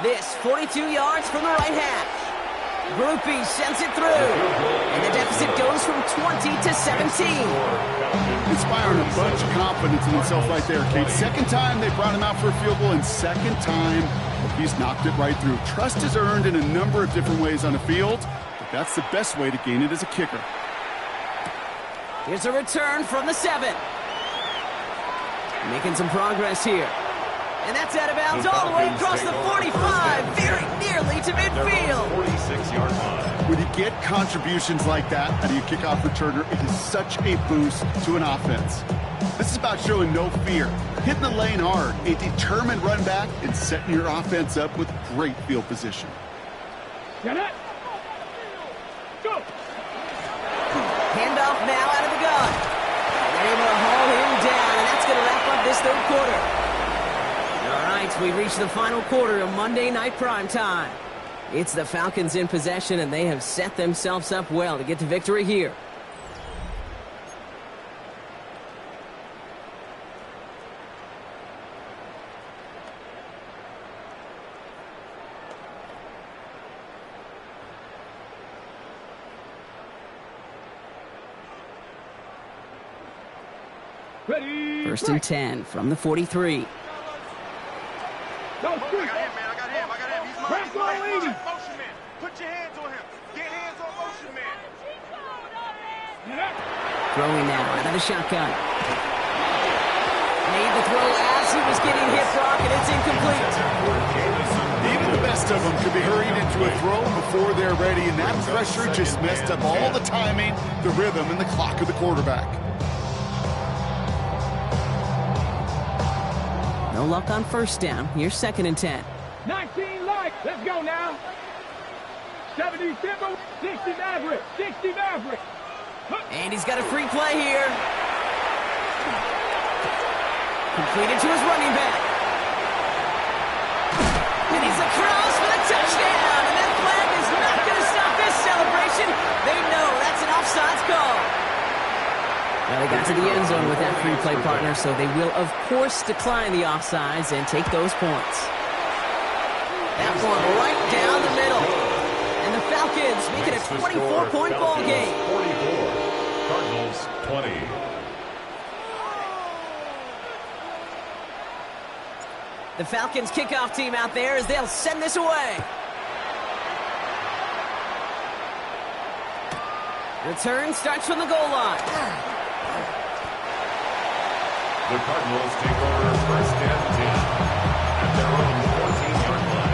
This, 42 yards from the right hash. Groupie sends it through. And the deficit goes from 20 to 17. Inspiring a bunch of confidence in himself right there, Kate. 2nd time they brought him out for a field goal, and 2nd time he's knocked it right through. Trust is earned in a number of different ways on the field, but that's the best way to gain it as a kicker. Here's a return from the 7. Making some progress here. And that's out of bounds all the way across the 45, very nearly to midfield. 46-yard line. When you get contributions like that out of your kickoff returner, it is such a boost to an offense. This is about showing no fear, hitting the lane hard, a determined run back, and setting your offense up with great field position. Get it. Go. Handoff now out of the gun. They're able to haul him down, and that's going to wrap up this 3rd quarter. All right, we reach the final quarter of Monday Night Prime Time. It's the Falcons in possession, and they have set themselves up well to get to victory here. Ready. 1st and 10 from the 43. Go, street. I got him. He's mine. Rocco 80. Motion man. Put your hands on him. Get hands on motion man. Throwing now out of the shotgun. Made the throw as he was getting hit, Brock, and it's incomplete. Even the best of them could be hurried into a throw before they're ready, and that pressure just messed up all the timing, the rhythm, and the clock of the quarterback. No luck on first down. Here's 2nd and 10. 19 light. Let's go now. 70 Timber, 60 Maverick, 60 Maverick. And he's got a free play here. Completed to his running back. And he's across for the touchdown. And that flag is not going to stop this celebration. They know that's an offsides call. Well, they got to the end zone with that free play, partner, so they will, of course, decline the offsides and take those points. That one right down the middle. And the Falcons make it a 24-point ball game. 44. Cardinals 20. The Falcons kickoff team out there as they'll send this away. Return starts from the goal line. The Cardinals take over first and 10 at their own 14-yard line.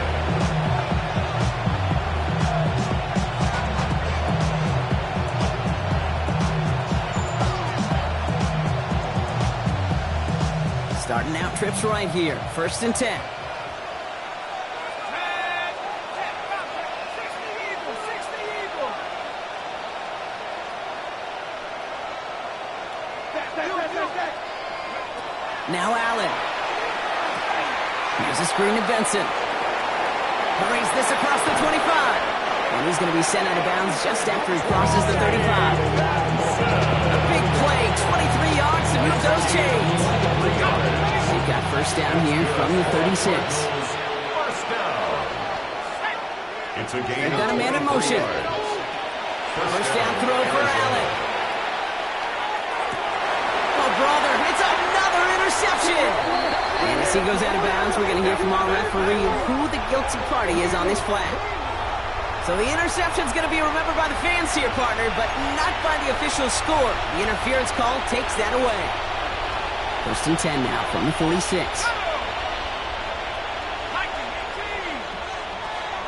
Starting out trips right here. 1st and 10. Now Allen. Here's a screen to Benson. Hurries this across the 25. And he's going to be sent out of bounds just after he crosses the 35. A big play, 23 yards to move those chains. They've got first down here from the 36. First down. It's a gain They've got a man in motion. First down throw for Allen. Oh, brother, it's another interception. And as he goes out of bounds, we're going to hear from our referee who the guilty party is on this flag. So the interception's going to be remembered by the fans here, partner, but not by the official score. The interference call takes that away. 1st and 10 now from the 46.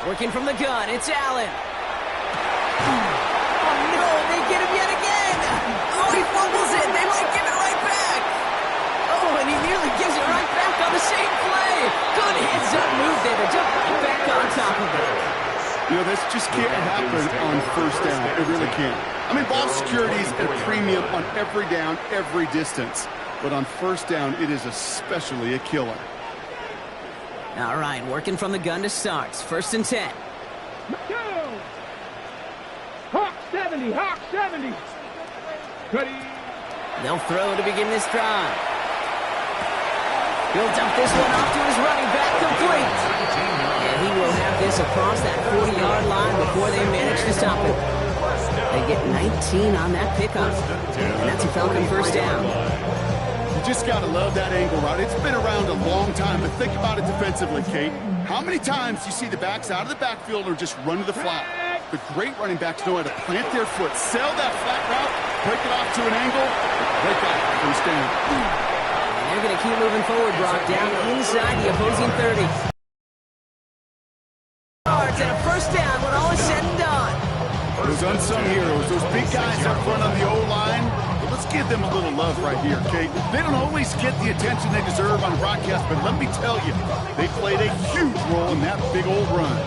Working from the gun, it's Allen. Oh no, they get him yet again. Oh, he fumbles it. They might give it right back. Oh, and he nearly gives it right back on the same play. Good heads-up move there to jump right back on top of it. You know, this just can't happen on first down. It really can't. I mean, ball security is at a premium on every down, every distance. But on first down, it is especially a killer. All right, working from the gun to start. 1st and 10. Go! Hawk 70, Hawk 70. Ready? They'll throw to begin this drive. He'll dump this one off to his running back, complete. And he will have this across that 40-yard line before they manage to stop him. They get 19 on that pickup. And that's a Falcon first down. You just got to love that angle route. It's been around a long time, but think about it defensively, Kate. How many times do you see the backs out of the backfield or just run to the flat? The great running backs know how to plant their foot, sell that flat route, break it off to an angle, break off first down. And they're going to keep moving forward, Brock, down inside the opposing 30. And a first down when all is said and done. Those unsung heroes, those big guys up front on the O-line, well, let's give them a little love right here, Kate. They don't always get the attention they deserve on broadcast, but let me tell you, they played a huge role in that big old run.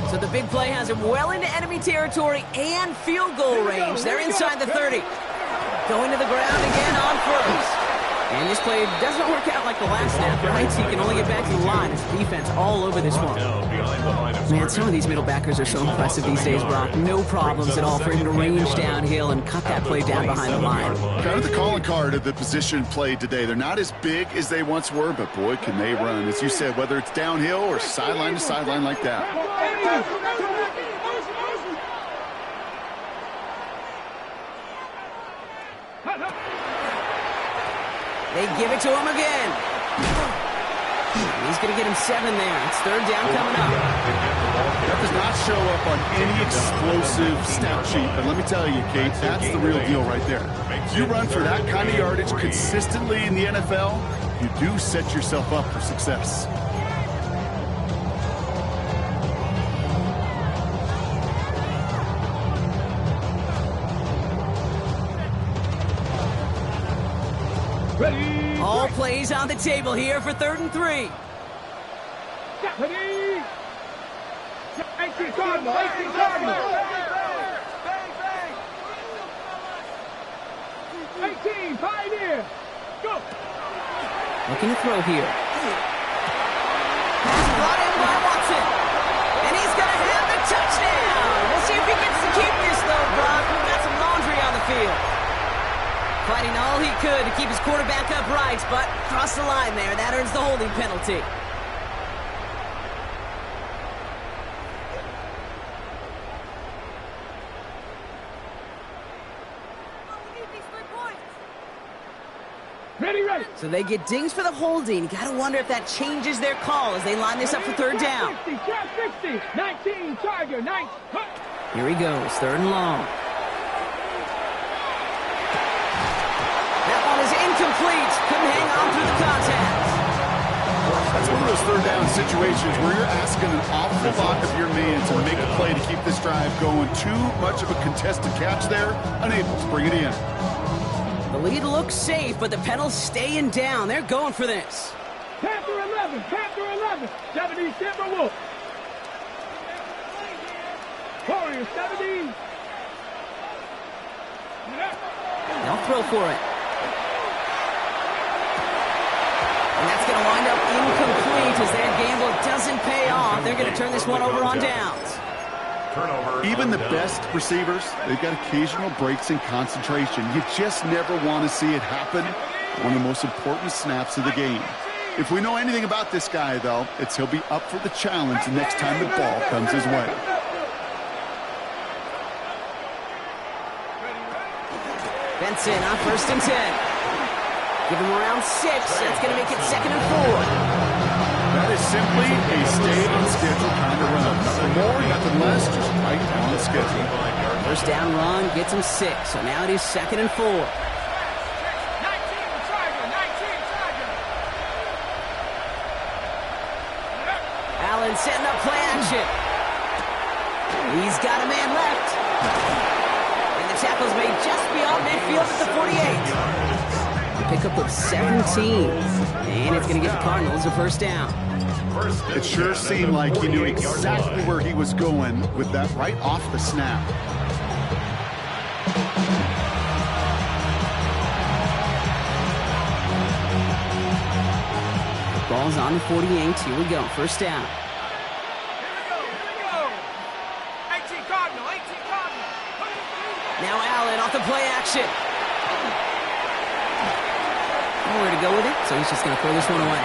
So the big play has him well into enemy territory and field goal range. They're inside the 30. Going to the ground again on first. And this play doesn't work out like the last snap, right? So you can only get back to the line. It's defense all over this one. Man, some of these middle backers are so impressive these days, Brock. No problems at all for him to range downhill and cut that play down behind the line. Kind of the calling card of the position played today. They're not as big as they once were, but boy, can they run. As you said, whether it's downhill or sideline to sideline like that. They give it to him again. He's going to get him 7 there. It's 3rd down coming up. That does not show up on any explosive stat sheet, but let me tell you, Kate, that's the real deal right there. You run for that kind of yardage consistently in the NFL, you do set yourself up for success. Ready. All plays on the table here for 3rd and 3. Ready. 18 Cardinal. 18 Cardinal. 18 Pioneer. Go. Looking to throw here. Pass brought in by Watson. And he's going to have the touchdown. We'll see if he gets to keep this, though, Brock. We've got some laundry on the field. Fighting all he could to keep his quarterback upright, but crossed the line there. That earns the holding penalty. Ready, ready. So they get dings for the holding. Got to wonder if that changes their call as they line this up for 3rd down. 60, 19 Charger, 9. Here he goes, 3rd and long. That one is incomplete. Couldn't hang on through the contact. That's one of those 3rd down situations where you're asking an awful lot of your man to make a play to keep this drive going. Too much of a contested catch there, unable to bring it in. The lead looks safe, but the Penals staying down. They're going for this. Panther 11, 70 Timberwolves. Warriors 70. They'll throw for it. And that's going to wind up incomplete as their gamble doesn't pay off. They're going to turn this one over on downs. Even the best receivers, they've got occasional breaks in concentration. You just never want to see it happen on one of the most important snaps of the game. If we know anything about this guy, though, it's he'll be up for the challenge the next time the ball comes his way. Benson on 1st and 10. Give him around 6. That's going to make it 2nd and 4. That is simply a stay-on-schedule kind of run. Nothing more, nothing less, just right on schedule. 1st down run gets him 6. So now it is 2nd and 4. 19 Charger, 19 Charger. Allen setting up play action. He's got a man left. And the tackle's made just beyond midfield at the 48. Pickup of 17. And it's going to get the Cardinals a 1st down. It sure seemed like he knew exactly where he was going with that right off the snap. Ball's on the 48. Here we go. 1st down. Here we go. 18 Cardinal, 18 Cardinal. Now Allen off the play action. Nowhere to go with it, so he's just going to throw this one away.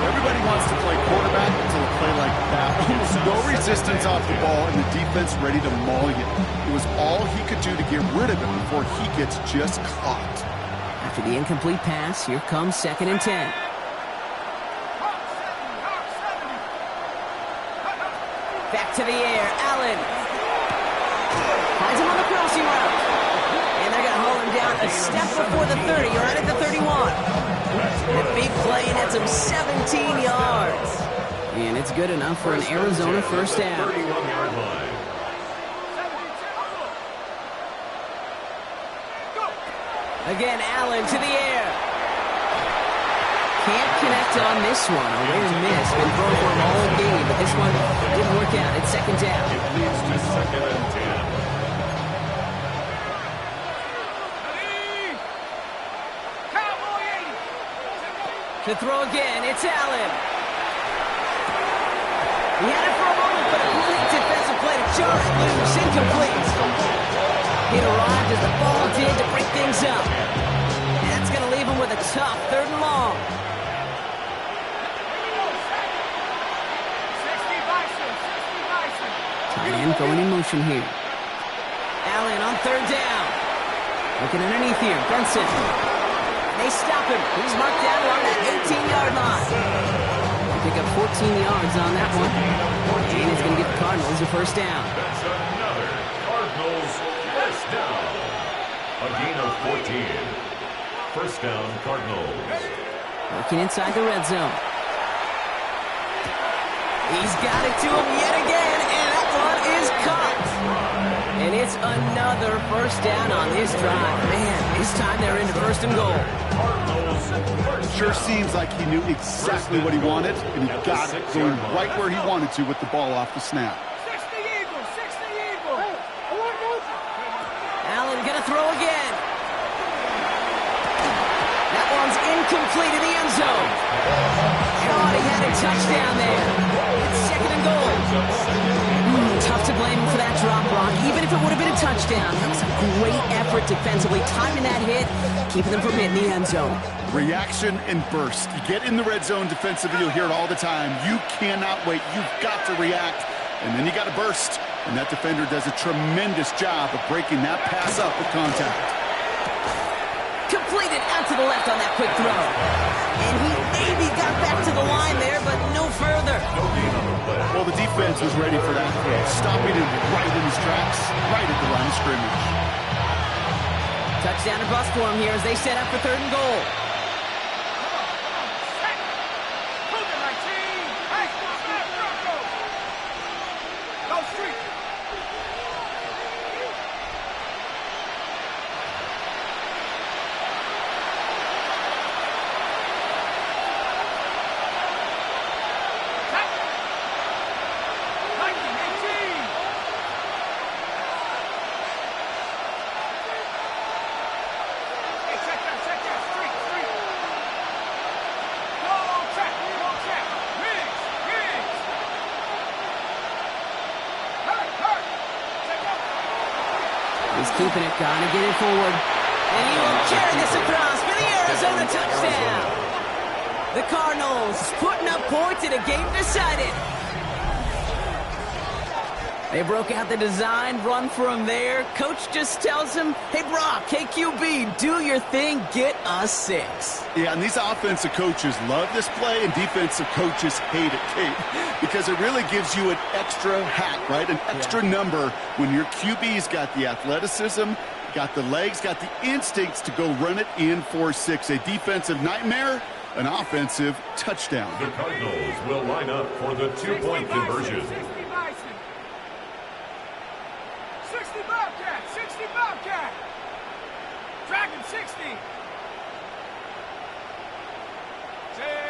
Everybody wants to play quarterback until a play like that. Almost no resistance off the ball, and the defense ready to maul you. It was all he could do to get rid of it before he gets just caught. After the incomplete pass, here comes 2nd and 10. Back to the air, Allen. Finds him on the crossing route. And they're going to haul him down a step before the 30, right at the 31. A big play, and that's him 17 yards. And it's good enough for an Arizona 1st down. 31-yard line. Again, Allen to the air. Can't connect on this one. A rare miss. Been thrown for him all game, but this one didn't work out. It's 2nd down. It leads to 2nd and 10. To throw again, it's Allen. He had it for a moment, but a great defensive play to jar it loose, incomplete. It arrived as the ball did to break things up. And that's going to leave him with a tough 3rd and long. 60 Bison, 60 Bison. Tight end going in motion here. Allen on 3rd down. Looking underneath here, Benson. They stop him. He's marked down along that 18-yard line. pick up 14 yards on that one. And it's going to give the Cardinals a first down. That's another Cardinals first down. A gain of 14. First down, Cardinals. Working inside the red zone. He's got it to him yet again, and that one is caught. And it's another first down on this drive. Man, this time they're into first and goal. Sure seems like he knew exactly what he wanted, and he got it going right where he wanted to with the ball off the snap. 60 Eagles, 60 Eagles. Allen gonna throw again. That one's incomplete in the end zone. God, he had a touchdown there. It's second and goal. Tough to blame him for that drop, Brock. Even if it would have been a touchdown, that was a great effort defensively, timing that hit, keeping them from hitting the end zone. Reaction and burst. You get in the red zone defensively, you'll hear it all the time. You cannot wait. You've got to react, and then you got to burst. And that defender does a tremendous job of breaking that pass up with contact. Completed out to the left on that quick throw. And he maybe got back to the line there, but no further. Well, the defense was ready for that throw, stopping him right in his tracks, right at the line of scrimmage. Touchdown or bust for him here as they set up for third and goal. Go street. He's keeping it, gonna get it forward. And he will carry this across for the Arizona touchdown. The Cardinals putting up points in a game decided. They broke out the design, run for him there. Coach just tells him, hey, Brock, hey, QB, do your thing, get us 6. Yeah, and these offensive coaches love this play, and defensive coaches hate it, Kate, because it really gives you an extra hat, right? An extra number when your QB's got the athleticism, got the legs, got the instincts to go run it in for 6. A defensive nightmare, an offensive touchdown. The Cardinals will line up for the two-point conversion. 60 Bobcat, 60 Bobcat. Dragon 60.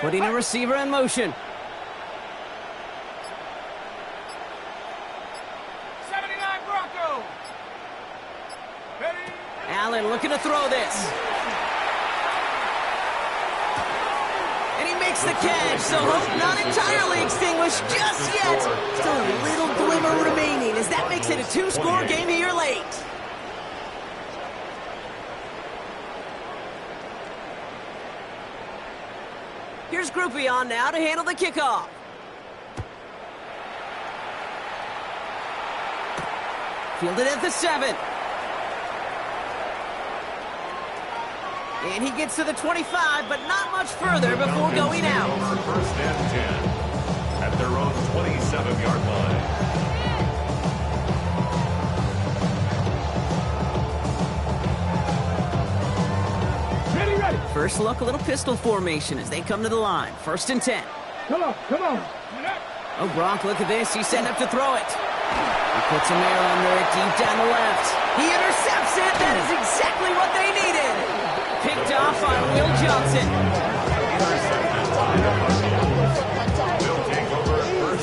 Putting a receiver in motion. 79 Bronco. Ready? Allen looking to throw this. And he makes the catch, so hope not entirely extinguished just yet. Still a little glimmer remaining as that makes it a 2-score game here late. Here's Groupie on now to handle the kickoff. Fielded at the 7. And he gets to the 25, but not much further before going out. First and 10 at their own 27-yard line. Ready. First look, a little pistol formation as they come to the line. First and 10. Come on. Oh, Gronk, look at this. He's setting up to throw it. He puts him there under it, deep down the left. He intercepts it. That is exactly what they needed. Picked off on Will Johnson.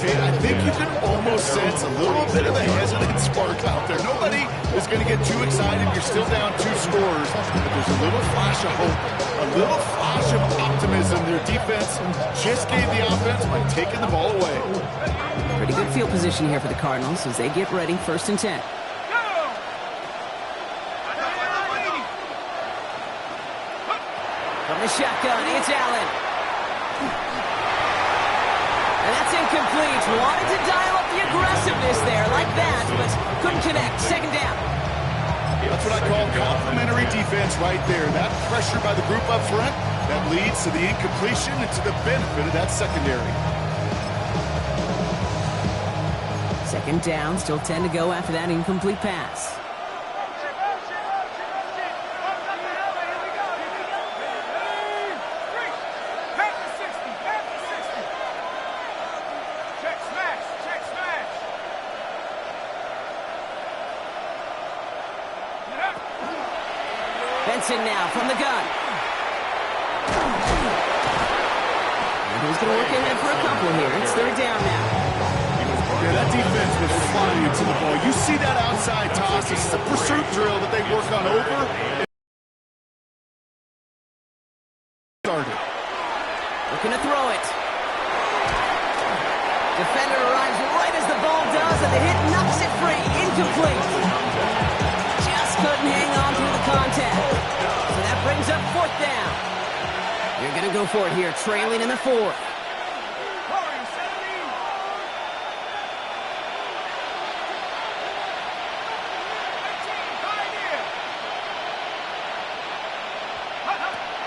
I think you can almost sense a little bit of a hesitant spark out there. Nobody is going to get too excited. You're still down 2 scores, but there's a little flash of hope, a little flash of optimism. Their defense just gave the offense by taking the ball away. Pretty good field position here for the Cardinals as they get ready. First and 10. From the shotgun, it's Allen. And that's incomplete. Wanted to dial up the aggressiveness there like that, but couldn't connect. Second down. That's what I call complimentary defense right there. That pressure by the group up front, that leads to the incompletion and to the benefit of that secondary. Second down, still 10 to go after that incomplete pass. Benson now from the gun. And he's going to work ahead for a couple here. It's third down now. Yeah, that defense was flying into the ball. You see that outside toss. This is a pursuit drill that they work on over. Started. Looking to throw it. Defender arrives right as the ball does, and the hit knocks it free. Incomplete. Just couldn't hang on through the contact. So that brings up fourth down. You're going to go for it here, trailing in the fourth.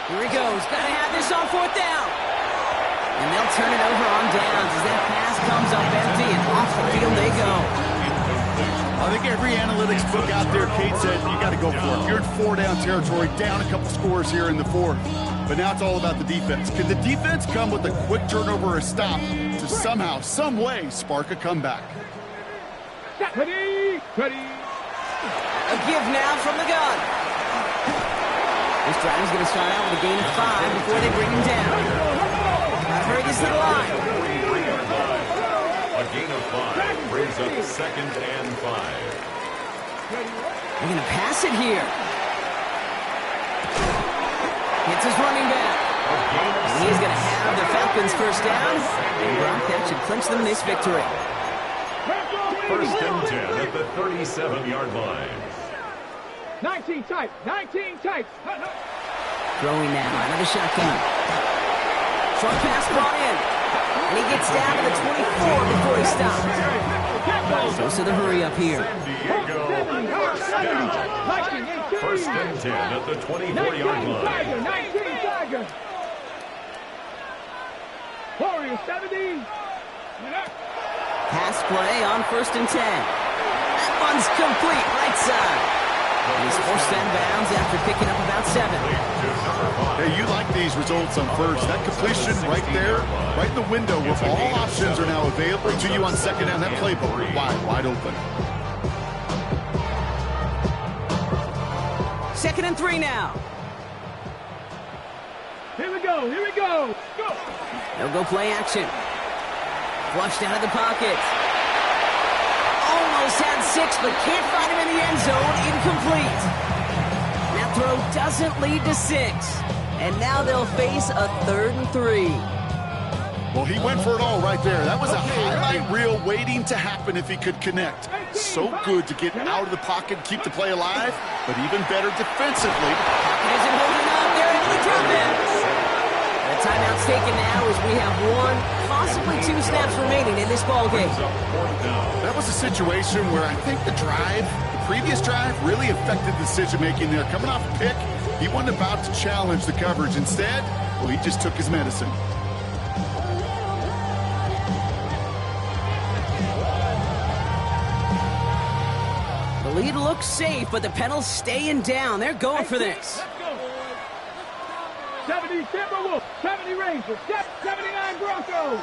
Here he goes. Got to have this on fourth down. And they'll turn it over on downs as that pass comes up empty, and off the field they go. I think every analytics book out there, Kate said, you got to go for it. You're in four-down territory, down a couple scores here in the fourth. But now it's all about the defense. Can the defense come with a quick turnover or a stop to somehow, some way, spark a comeback? Ready. A give now from the gun. This drive is going to start out with a gain of 5 before they bring him down. Hurry gets to the line. A gain of 5 brings up second and 5. They're going to pass it here. Hits his running back. And he's going to have the Falcons first down. And Brock, that should clinch them this victory. First and 10 at the 37-yard line. 19 tight. Throwing now out of the shotgun. Short pass brought in. And he gets down to the 24 before he stops. Goes to the hurry up here. First and 10 at the 24-yard line. 19 Tiger. Warriors 70. Pass play on first and 10. That one's complete, right side. And he's forced out of bounds after picking up about 7. Hey, you like these results on first. That completion right there, right in the window where all options are now available to you on second down. That playbook wide open. Second and 3 now. Here we go. Go. They'll go play action. Flushed out of the pocket. Almost had 6, but can't find him in the end zone. Incomplete. That throw doesn't lead to 6. And now they'll face a 3rd and 3. Well, he went for it all right there. That was a highlight reel waiting to happen if he could connect. So good to get out of the pocket, keep the play alive, but even better defensively. Pocket isn't holding up. They're able to drop it. The timeout's taken now as we have 1, possibly 2 snaps remaining in this ball game. That was a situation where I think the previous drive, really affected decision-making there. Coming off a pick, he wasn't about to challenge the coverage. Instead, well, he just took his medicine. The lead looks safe, but the Penals staying down. They're going for this. 70 Timberwolves, 70 Rangers, 79 Broncos.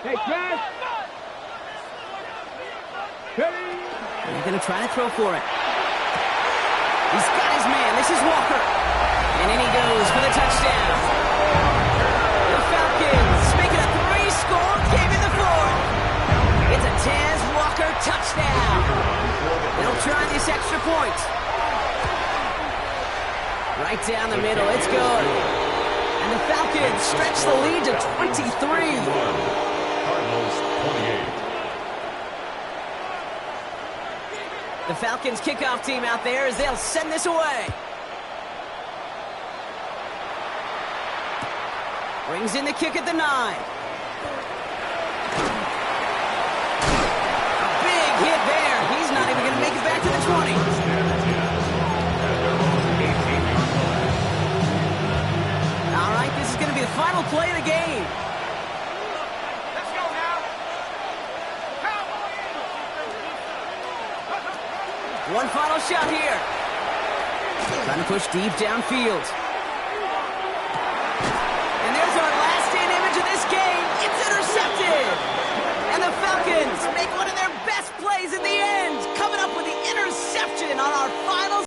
Hey, Chris. They're going to try to throw for it. He's got his man. This is Walker. And in he goes for the touchdown. The Falcons, making a 3-score game in the 4th. It's a Tez Walker touchdown. They'll try this extra point. Right down the middle. It's good. And the Falcons stretch the lead to 23. Cardinals 28. The Falcons kickoff team out there as they'll send this away. Brings in the kick at the 9. A big hit there. He's not even going to make it back to the 20. All right, this is going to be the final play of the game. Let's go now. shot here. Trying to push deep downfield. And there's our last-stand image of this game. It's intercepted. And the Falcons make one of their best plays in the end, coming up with the interception on our final